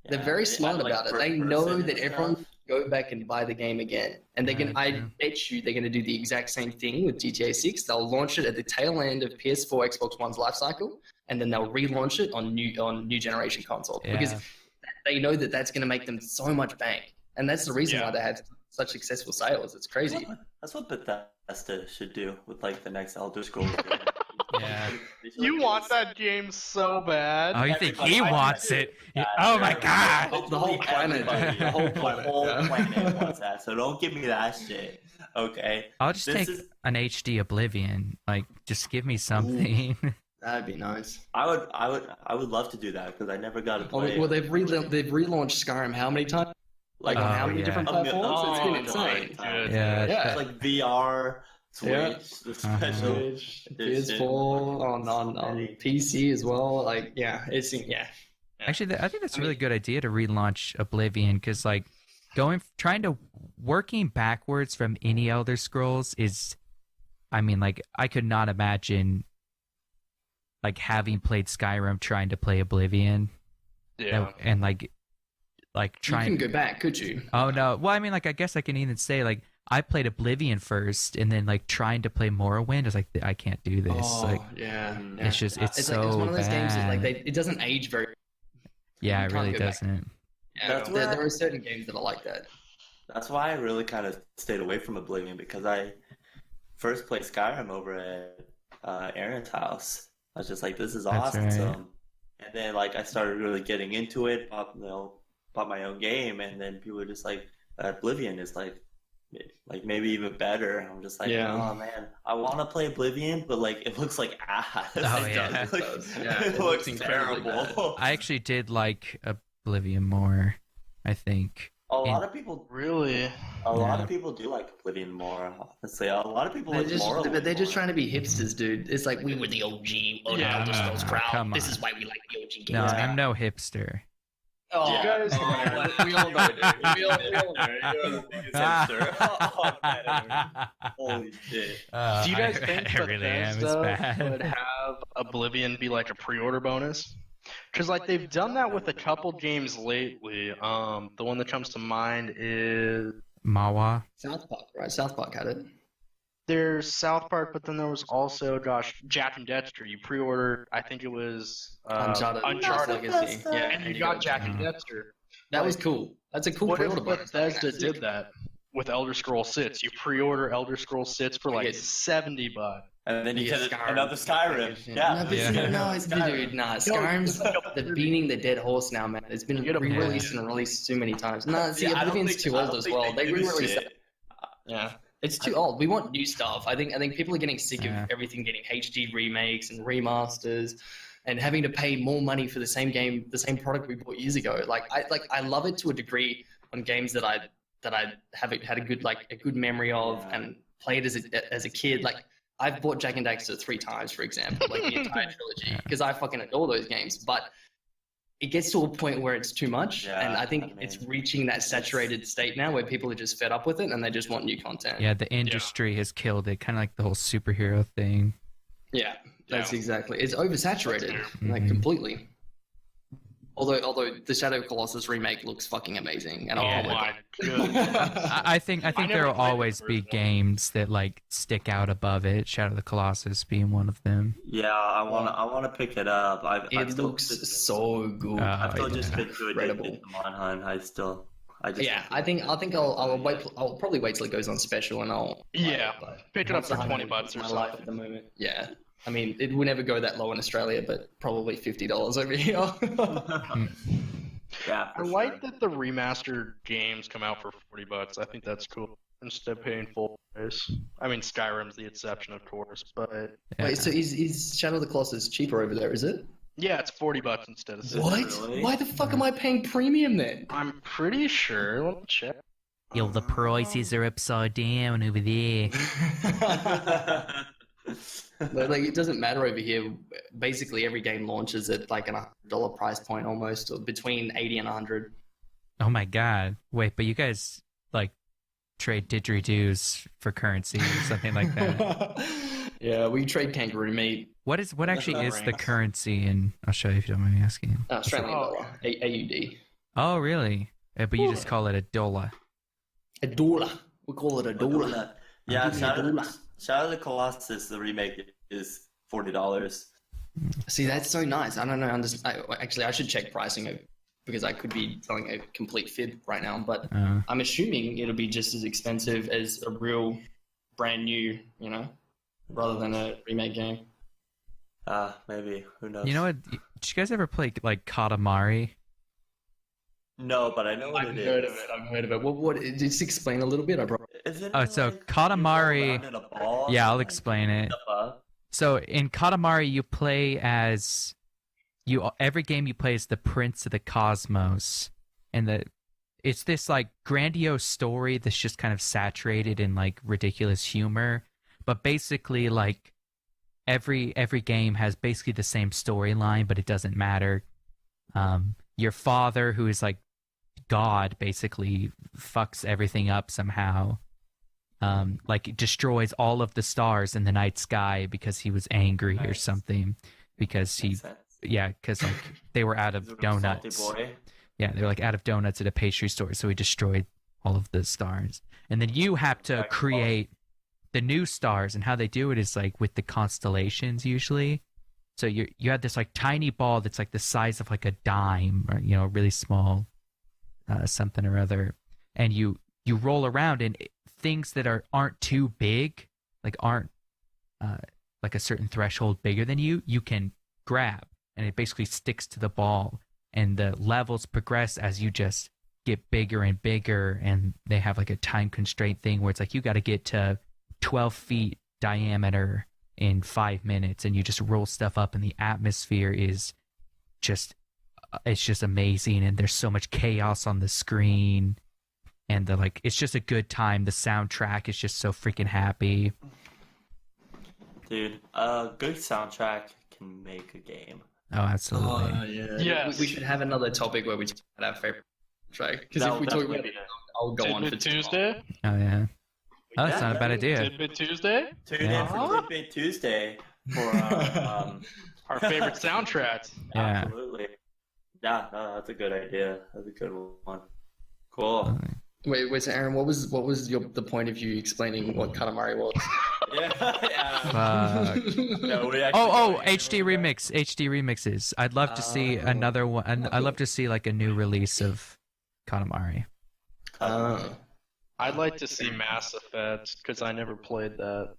C: They're
A: Yeah,
C: very
A: they
C: smart
A: had, like,
C: about it.
A: first
C: They know
A: person
C: that
A: and
C: everyone
A: stuff.
C: will go back and buy the game again, and they're gonna. I
D: true.
C: bet you they're gonna do the exact same thing with GTA 6. They'll launch it at the tail end of PS4, Xbox One's life cycle, and then they'll relaunch it on new generation consoles because
D: Yeah.
C: they know that that's gonna make them so much bank, and that's the reason
B: Yeah.
C: why they have such successful sales. It's crazy.
A: That's what Bethesda should do with like the next Elder Scrolls game.
D: Yeah.
A: They should,
B: You
A: like,
B: want that game so bad.
D: Oh, you think
A: Everybody-
D: he
A: I
D: wants
A: do.
D: it?
A: Yeah,
D: Oh my
A: everybody-
D: god!
C: The whole planet.
A: everybody,
C: The whole
A: the
C: planet,
A: whole
C: yeah.
A: planet wants that. So don't give me that shit. Okay.
D: I'll just
A: This
D: take
A: is-
D: an HD Oblivion. Like, just give me something.
C: That'd be nice.
A: I would love to do that because I never got to
C: Oh,
A: play.
C: well, they've relaunched Skyrim how many times? Like on
D: Oh,
C: how many
D: yeah.
C: different
A: A mil-
C: platforms? It's been
B: Oh,
C: insane.
B: God.
D: Yeah.
C: Yeah.
A: It's like VR, Switch,
C: Yeah.
A: the special.
C: Switch,
A: edition.
C: PS4, on PC as well. Like, yeah,
D: Actually, I think that's a really good idea to relaunch Oblivion because, like, working backwards from any Elder Scrolls is, I mean, like, I could not imagine, like, having played Skyrim trying to play Oblivion.
B: Yeah.
D: And like
C: You
D: trying.
C: can go back, could you?
D: Oh no! Well, I mean, like, I guess I can even say, like, I played Oblivion first, and then like trying to play Morrowind is like, I can't do this. Like,
C: yeah.
D: it's just it's so
C: it's one of those
D: bad.
C: games that like it doesn't age very.
D: Yeah,
C: you
D: it
C: can't
D: really
C: go back.
D: doesn't.
C: Yeah,
A: That's
C: there,
A: where-
C: there are certain games that are like that.
A: That's why I really kind of stayed away from Oblivion because I first played Skyrim over at Aaron's house. I was just like, this is
D: That's
A: awesome.
D: right.
A: And then like I started really getting into it, bought my own game, and then people were just like, Oblivion is like maybe even better. And I'm just like, oh man, I want to play Oblivion, but like it looks like ass.
D: Oh yeah,
A: it does. It looks terrible.
D: I actually did like Oblivion more, I think.
A: A lot of people
B: really.
A: A lot of people do like Oblivion more. Honestly, a lot of people
C: but they're just trying to be hipsters, dude. It's like we were the OG Elder Scrolls crowd. This is why we like the OG games.
D: No, I'm no hipster.
B: Oh, you guys,
C: we all know, dude. We all know.
A: Holy shit!
B: Do you guys think Bethesda
D: really
B: would have Oblivion be like a pre-order bonus? Because like they've done that with a couple games lately. The one that comes to mind is
D: Mawa.
C: South Park, right? South Park had it.
B: There's South Park, but then there was also Jack and Dexter. You pre-ordered, I think it was Uncharted
C: Legacy.
B: Yeah, and you got Jack and Dexter.
C: That was cool. That's a cool pre-order bonus.
B: Bethesda did that with Elder Scrolls 6. You pre-order Elder Scrolls 6 for like $70.
A: And then you get another Skyrim. Yeah.
C: Dude, Skyrim's the beating the dead horse now, man. It's been re-released and released too many times. Oblivion's too old as well. They re-released it. Yeah. It's too old. We want new stuff. I think people are getting sick of everything getting HD remakes and remasters and having to pay more money for the same game, the same product we bought years ago. I love it to a degree on games that I have had a good memory of and played as a kid. Like I've bought Jak and Daxter 3 times, for example, like the entire trilogy, because I fucking adore those games. But it gets to a point where it's too much, and I think it's reaching that saturated state now where people are just fed up with it and they just want new content.
D: Yeah, the industry has killed it, kind of like the whole superhero thing.
C: Yeah, that's exactly. It's oversaturated, like completely. Although the Shadow of Colossus remake looks fucking amazing, and
D: I think there will always be games that like stick out above it. Shadow of the Colossus being one of them.
A: Yeah, I wanna pick it up.
C: It looks so good.
A: I've still just been too addicted to Monhan. I
C: think I'll probably wait till it goes on special and I'll
B: pick it up for $20 or something.
C: Life at the moment. Yeah. I mean, it will never go that low in Australia, but probably $50 over here.
A: Yeah,
B: I like that the remastered games come out for $40. I think that's cool. Instead of paying full price. I mean, Skyrim's the exception, of course, but...
C: Wait, so is Shadow of the Colossus cheaper over there, is it?
B: Yeah, it's $40 instead of $60.
C: What? Really? Why the fuck am I paying premium then?
B: I'm pretty sure. Let me check.
D: Yo, the prices are upside down over there.
C: Like it doesn't matter over here. Basically, every game launches at like $100 price point almost, or between 80 and 100.
D: Oh my god! Wait, but you guys like trade didgeridoos for currency or something like that?
C: Yeah, we trade kangaroo meat.
D: What actually is the currency in Australia? If you don't mind me asking.
C: Australian dollar, AUD.
D: Oh really? But you just call it a dollar.
C: A dollar. We call it a dollar.
A: Yeah, Shadow of the Colossus, the remake is $40.
C: See, that's so nice. I don't know. Actually, I should check pricing because I could be telling a complete fib right now. But I'm assuming it'll be just as expensive as a real brand new, rather than a remake game.
A: Maybe. Who knows?
D: You know what? Did you guys ever play like Katamari?
A: No, but I know what it is.
C: I've heard of it. What? Just explain a little bit, bro.
D: So Katamari. Yeah, I'll explain it. So in Katamari, you play as every game you play is the Prince of the Cosmos, and it's this like grandiose story that's just kind of saturated in like ridiculous humor, but basically like every game has basically the same storyline, but it doesn't matter. Your father, who is like God, basically fucks everything up somehow. Like destroys all of the stars in the night sky because he was angry or something. Because because like they were out of donuts. Yeah, they were like out of donuts at a pastry store, so he destroyed all of the stars. And then you have to create the new stars, and how they do it is like with the constellations usually. So you have this like tiny ball that's like the size of like a dime, or really small, something or other, and you roll around, and things that aren't too big, like aren't like a certain threshold bigger than you can grab, and it basically sticks to the ball, and the levels progress as you just get bigger and bigger, and they have like a time constraint thing where it's like you got to get to 12 feet diameter in 5 minutes, and you just roll stuff up, and the atmosphere is just amazing, and there's so much chaos on the screen, and it's just a good time. The soundtrack is just so freaking happy.
A: Dude, a good soundtrack can make a game.
D: Oh, absolutely.
C: We should have another topic where we talk about our favorite track, because if we talk about it, I'll go on for
B: Tuesday.
D: Oh yeah. Oh, that's not a bad idea.
B: Tidbit Tuesday.
A: Tune in for Tidbit Tuesday for
B: our favorite soundtracks.
D: Yeah.
A: Absolutely. Yeah, no, that's a good idea. That's a good one. Cool.
C: Wait, so Aaron, what was the point of you explaining what Katamari was?
D: HD remixes. I'd love to see another one. I'd love to see like a new release of Katamari.
B: I'd like to see Mass Effect because I never played that.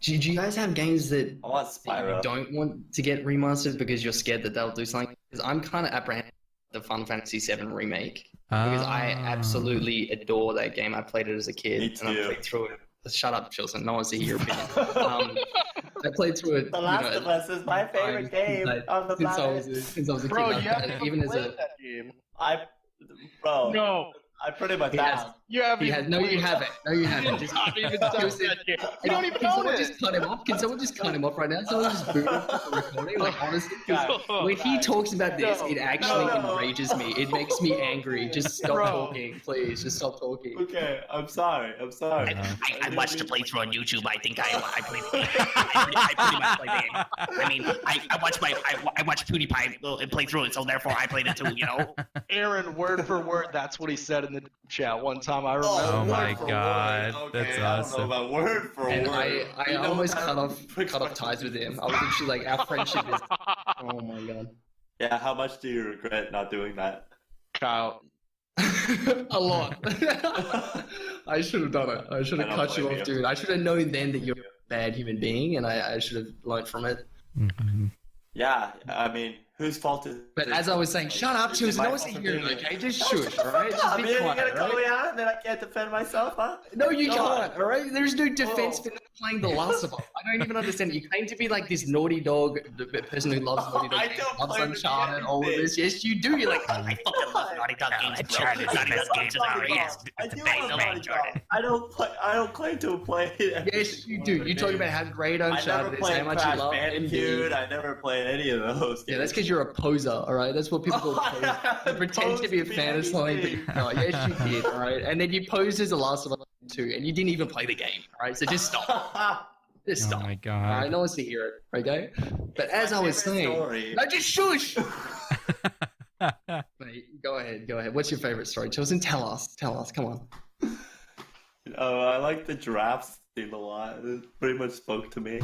C: Do you guys have games that
A: I want Spyro.
C: you don't want to get remastered because you're scared that they'll do something? Because I'm kind of apprehensive of the Final Fantasy VII remake because I absolutely adore that game. I played it as a kid.
A: Me too.
C: And I played through it. Shut up, Chilsen. No one's to hear your opinion. I played through it.
A: The Last of Us is my favorite game on the planet.
C: Since I was a kid.
B: Bro, you haven't
C: even
B: played
C: as a
B: that game.
A: No. I pretty much have.
B: You haven't.
C: No, you haven't. No, you haven't. Just,
B: not even done that game. You don't even know it.
C: Just cut him off? Can someone just cut him off right now? Someone just boot him off the recording? Like, honestly, when he talks about this, it actually enrages me. It makes me angry. Just stop talking, please. Just stop talking.
A: Okay, I'm sorry.
E: I watched the playthrough on YouTube. I think I played the game. I pretty much played the game. I mean, I watched PewDiePie play through it, so therefore I played it too, you know?
B: Aaron, word for word, that's what he said in the chat one time. I remember.
D: Oh my god,
A: Okay,
D: that's
A: I don't
D: awesome.
A: know about word for
C: And
A: word.
C: I almost cut off ties with him. I was actually like, our friendship is. Oh my god.
A: Yeah, how much do you regret not doing that?
B: Kyle.
C: A lot. I should have done it. I should have cut you off, dude. I should have known then that you're a bad human being, and I should have learned from it.
D: Mm-hmm.
A: Yeah, I mean, whose fault is
C: But
A: it?
C: as I was saying, shut up, Chilsen. No one's hearing, okay? Just shush, alright? Just
A: I
C: be
A: mean, you're
C: quiet,
A: gonna call
C: alright?
A: me out and then I can't defend myself, huh?
C: No, you
A: Go
C: can't,
A: on.
C: alright? There's no defense for not playing The Last of Us. I don't even understand. You claim to be like this Naughty Dog, the person who loves Naughty Dog,
A: I don't
C: loves
A: claim to be
C: Uncharted, all of
A: anything.
C: this. Yes, you do. You're like,
E: I fucking love Naughty Dog games. Uncharted is the best games in our years.
A: I
E: The
A: do
E: best
A: love
E: of
A: Naughty
E: Uncharted.
A: Dog. I don't claim to have played it.
C: yes, you do. You talk about how great
A: I never
C: Uncharted is,
A: played
C: how much you
A: Crash
C: love
A: Bandicoot.
C: MD.
A: I never played any of those games.
C: Yeah, that's because you're a poser, alright? That's what people call posers. You pretend to be a fan of something, but
A: anything.
C: no, yes, you did, alright? And then you posed as The Last of Us 2, and you didn't even play the game, alright? So just stop. Just
D: Oh
C: stop.
D: my
C: Alright,
D: god.
C: no one's to hear it, okay? But
A: It's
C: as
A: my
C: I was
A: favorite
C: saying,
A: story.
C: no, just shush. Mate, go ahead. What's your favorite story, Chilsen? Tell us. Come on.
A: Oh, I like the giraffes scene a lot. It pretty much spoke to me.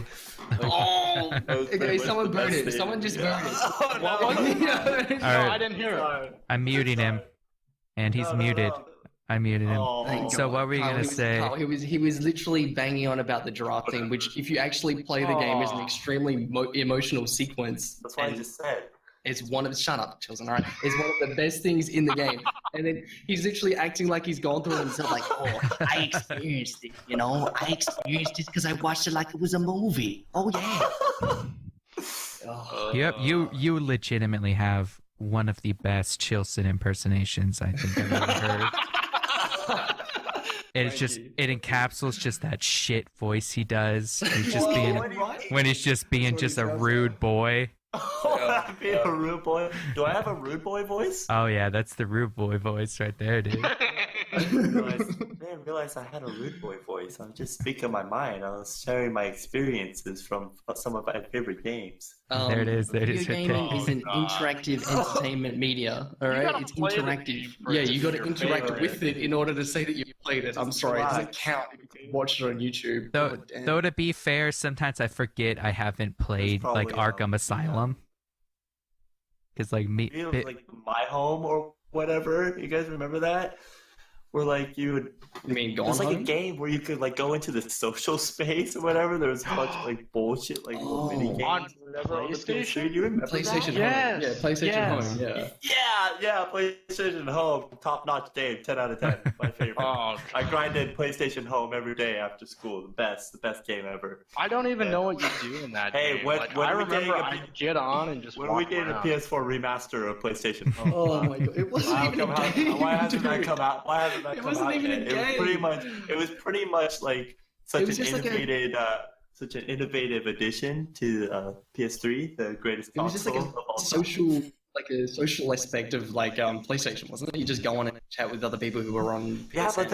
C: Oh,
A: That was pretty
C: okay.
A: much
C: Someone
A: the
C: burn
A: best
C: it.
A: scene.
C: Someone just
A: Yeah.
C: burn it.
A: Oh,
B: What
A: no.
B: was it?
C: No,
D: All
B: No, I
D: right.
B: didn't hear it.
A: Sorry.
D: I'm muting him, and he's muted. I muted him.
A: Oh.
C: Thank
D: So
C: God.
D: what were you
C: Kyle,
D: gonna
C: he was-
D: say?
C: Kyle, he was literally banging on about the giraffe thing, which if you actually play the game is an extremely emotional sequence.
A: That's what I
C: and
A: just said.
C: It's one of shut up, Chilsen, alright? It's one of the best things in the game. And then he's literally acting like he's gone through it himself, like,
E: Oh, I experienced it, you know? I experienced it because I watched it like it was a movie. Oh, yeah.
C: oh.
D: Yep, you legitimately have one of the best Chilsen impersonations I think I've ever heard. It's just it encapsulates just that shit voice he does. He's just being when he's just being just a rude boy.
A: Oh, I'm being a rude boy. Do I have a rude boy voice?
D: Oh yeah, that's the rude boy voice right there, dude.
A: I didn't realize I had a rude boy voice. I'm just speaking my mind. I was sharing my experiences from some of my favorite games.
D: There it is. There it is.
C: Video gaming
D: Okay.
C: is an interactive entertainment media. All right,
B: gotta
C: it's
B: play the
C: interactive.
B: game for
C: Yeah,
B: it to
C: you
B: be
C: got to
B: your
C: interact
B: favorite.
C: with it in order to say that you played it. I'm sorry, it doesn't
A: Right.
C: count if you watched it on YouTube.
D: Though,
C: God damn.
D: though to be fair, sometimes I forget I haven't played like
A: probably,
D: Arkham Asylum. Because like me,
A: It was like My Home or whatever. You guys remember that? Where like you would
C: You mean
A: It
C: Gone
A: was like a
C: Home?
A: game where you could like go into the social space or whatever. There was a bunch of like bullshit like little mini games
B: On
A: or whatever on the
B: PlayStation?
A: PS3. Do you remember
C: PlayStation
A: that?
C: Home.
B: Yes,
C: Yeah, PlayStation
B: yes.
C: Home. Yeah.
A: Yeah, PlayStation Home, top-notch game, 10 out of 10. My favorite.
B: Oh,
A: I grinded PlayStation Home every day after school. The best game ever.
B: I don't even
A: Yeah.
B: know what you do in that
A: Hey,
B: game.
A: when
B: I
A: are we getting
B: remember
A: a-
B: I'd get on and just
A: When are we
B: walk
A: getting a
B: around.
A: PS4 remaster of PlayStation Home?
C: Oh my god, it wasn't
A: Why,
C: even a
A: come
C: game.
A: out, why hasn't that
C: dude.
A: come out? Why hasn't that
C: It
A: come
C: wasn't
A: out
C: even a
A: yet?
C: game.
A: It was pretty much like such
C: It was
A: an
C: just like
A: such an innovative addition to PS3, the greatest
C: It was just like
A: console of all time.
C: a social aspect of like PlayStation, wasn't it? You just go on and chat with other people who were on.
A: Yeah, but
C: PSN.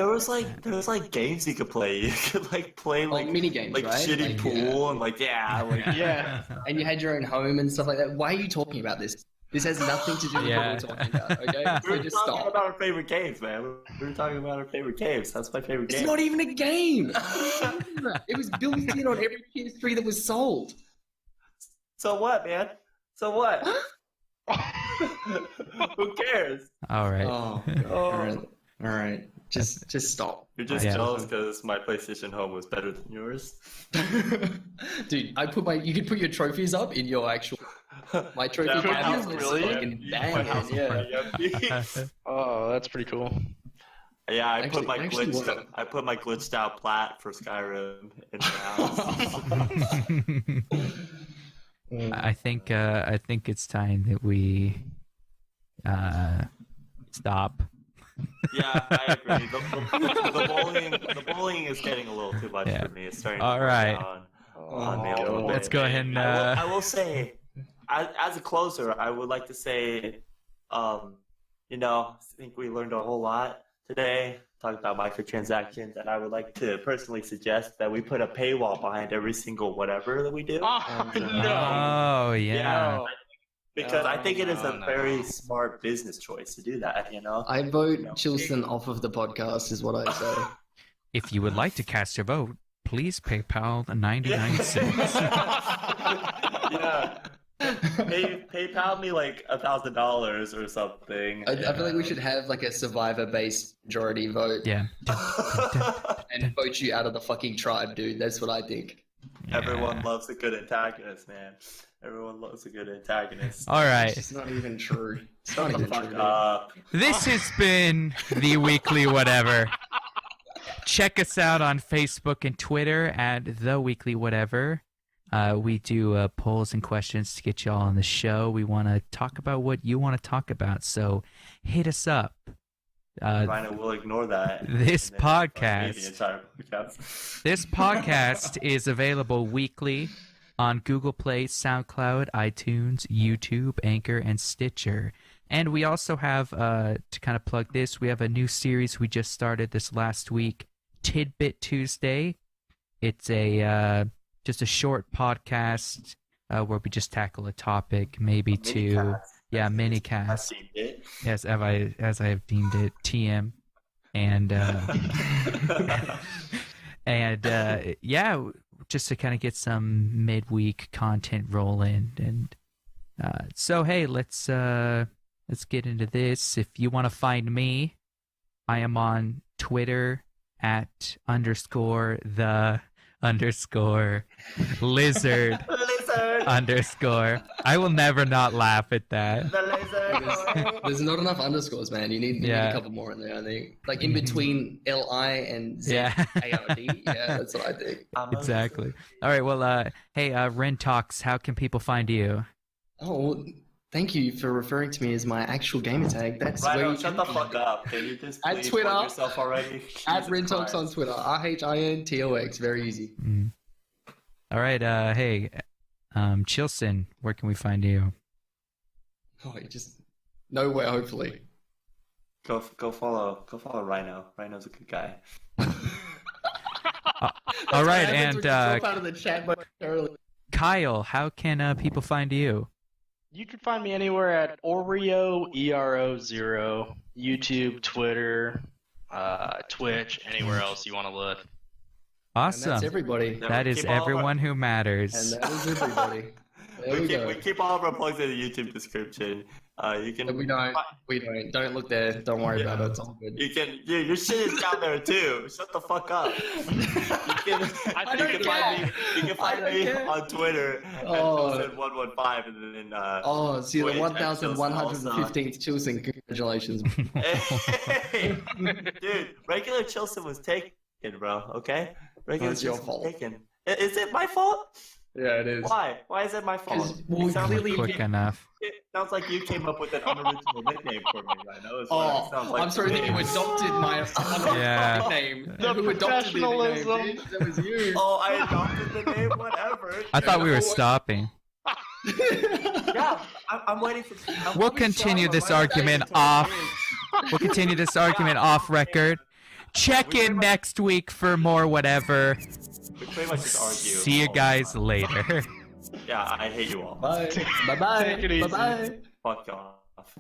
A: there was like games you could play. You could like play
C: like
A: like
C: mini games,
A: like
C: right?
A: shitty
C: Like,
A: pool and like
B: Yeah.
C: and you had your own home and stuff like that. Why are you talking about this? This has nothing to do with
D: Yeah.
C: what we're talking about. Okay,
A: We
C: so
A: were
C: just
A: talking
C: stop.
A: about our favorite games, man. We were talking about our favorite games. That's my favorite
C: It's
A: game.
C: not even a game. It was built in on every PS3 that was sold.
A: So what, man? So what? Who cares?
D: All right.
C: Oh, all right. Just stop.
A: You're just
D: Yeah.
A: jealous because my PlayStation Home was better than yours.
C: Dude, you could put your trophies up in your actual. My trophy
A: Yeah, my
C: cabinet
A: house
C: is
B: really?
C: fucking
A: My
C: banging.
A: house is
C: Yeah.
A: pretty empty.
B: Oh, that's pretty cool.
A: Yeah, I
C: Actually-
A: put my
C: actually, what-
A: I put my glitched out plat for Skyrim in my house.
D: I think it's time that we stop.
A: Yeah, I agree. The bullying is getting a little too much
D: Yeah.
A: for me. It's starting
D: All
A: to wear
D: right.
A: on me a little bit.
D: Let's go ahead and
A: I will say, as a closer, I would like to say, I think we learned a whole lot today. Talked about microtransactions, and I would like to personally suggest that we put a paywall behind every single whatever that we do.
B: Oh,
A: And,
B: no.
D: Oh yeah.
B: No.
A: Because I think it is a
B: No.
A: very smart business choice to do that.
C: I vote
A: No.
C: Chilsen off of the podcast, is what I say.
D: If you would like to cast your vote, please PayPal 99 cents.
A: Yeah. PayPal me like $1,000 or something.
C: I feel like we should have like a survivor-based majority vote
D: Yeah.
C: and vote you out of the fucking tribe, dude. That's what I think.
A: Everyone
D: Yeah.
A: loves a good antagonist, man. Everyone loves a good antagonist.
D: All right.
C: It's not even true. It's not
A: Shut the
C: even
A: fuck
C: true.
A: up.
D: This has been the weekly whatever. Check us out on Facebook and Twitter at the weekly whatever. We do polls and questions to get you all on the show. We want to talk about what you want to talk about, so hit us up.
A: Rhino will ignore that.
D: This
A: and then fuck me
D: podcast-
A: the entire podcast.
D: This podcast is available weekly on Google Play, SoundCloud, iTunes, YouTube, Anchor, and Stitcher. And we also have, to kind of plug this, we have a new series we just started this last week, Tidbit Tuesday. It's just a short podcast where we just tackle a topic, maybe two. Yeah, mini
A: I've
D: cast.
A: seen it.
D: Yes, as I have deemed it, TM. And yeah, just to kind of get some midweek content rolling. And so hey, let's get into this. If you want to find me, I am on Twitter at _the_lizard
A: Lizard.
D: I will never not laugh at that.
A: The lizard.
C: There's not enough underscores, man. You need a couple more in there, I think. Like in between LI and Z
D: Yeah.
C: ARD. Yeah, that's what I think.
D: Exactly. All right. Well, hey, Ren Talks, how can people find you?
C: Oh, well, thank you for referring to me as my actual gamer tag. That's where
A: Rhino,
C: you
A: shut the fuck up. Can you just
C: At
A: please
C: Twitter,
A: plug yourself already?
C: At
A: Jesus
C: Rentox on
A: Christ.
C: Twitter. RHINTOX. Very easy.
D: Mm. All right. Hey, Chilsen, where can we find you?
C: Oh, you just nowhere. Hopefully.
A: Go follow Rhino. Rhino's a good guy.
D: All right,
C: What happens
D: and
C: when you drop out of the chat momentarily.
D: Kyle, how can people find you?
B: You can find me anywhere at Oreo ERO0, YouTube, Twitter, Twitch, anywhere else you want to look.
C: And
D: Awesome.
C: that's everybody.
D: That is
A: Keep all of our-
D: everyone who
C: And
D: matters.
C: that is everybody. There we go.
A: We keep all of our plugs in the YouTube description. You can.
C: We don't. Don't look there. Don't worry about it. It's all good.
A: You can. Your shit is down there too. Shut the fuck up. You can find me on Twitter at Chilsen115 and then.
C: So you're the 1,115th Chilsen. Congratulations.
A: Hey, dude, regular Chilsen was taken, bro. Okay, regular
C: That's your
A: Chilsen
C: fault.
A: was taken. Is it my fault?
C: Yeah, it is.
A: Why? Why is it my fault?
C: Well, clearly
D: Quick enough.
A: It sounds like you came up with an unoriginal nickname for me right now.
C: I'm sorry that you adopted my nickname.
B: The
C: Who adopted the
B: professionalism.
C: nickname? That was you.
A: Oh, I adopted the name. Whatever.
D: I thought we were stopping.
A: Yeah, I'm waiting for.
D: We'll continue this argument off. We'll continue this argument off record. Check in next week for more whatever.
A: We pretty much just argue.
D: See you guys later.
A: Yeah, I hate you all.
C: Bye. Bye.
B: Take it easy.
C: Bye.
A: Fuck off.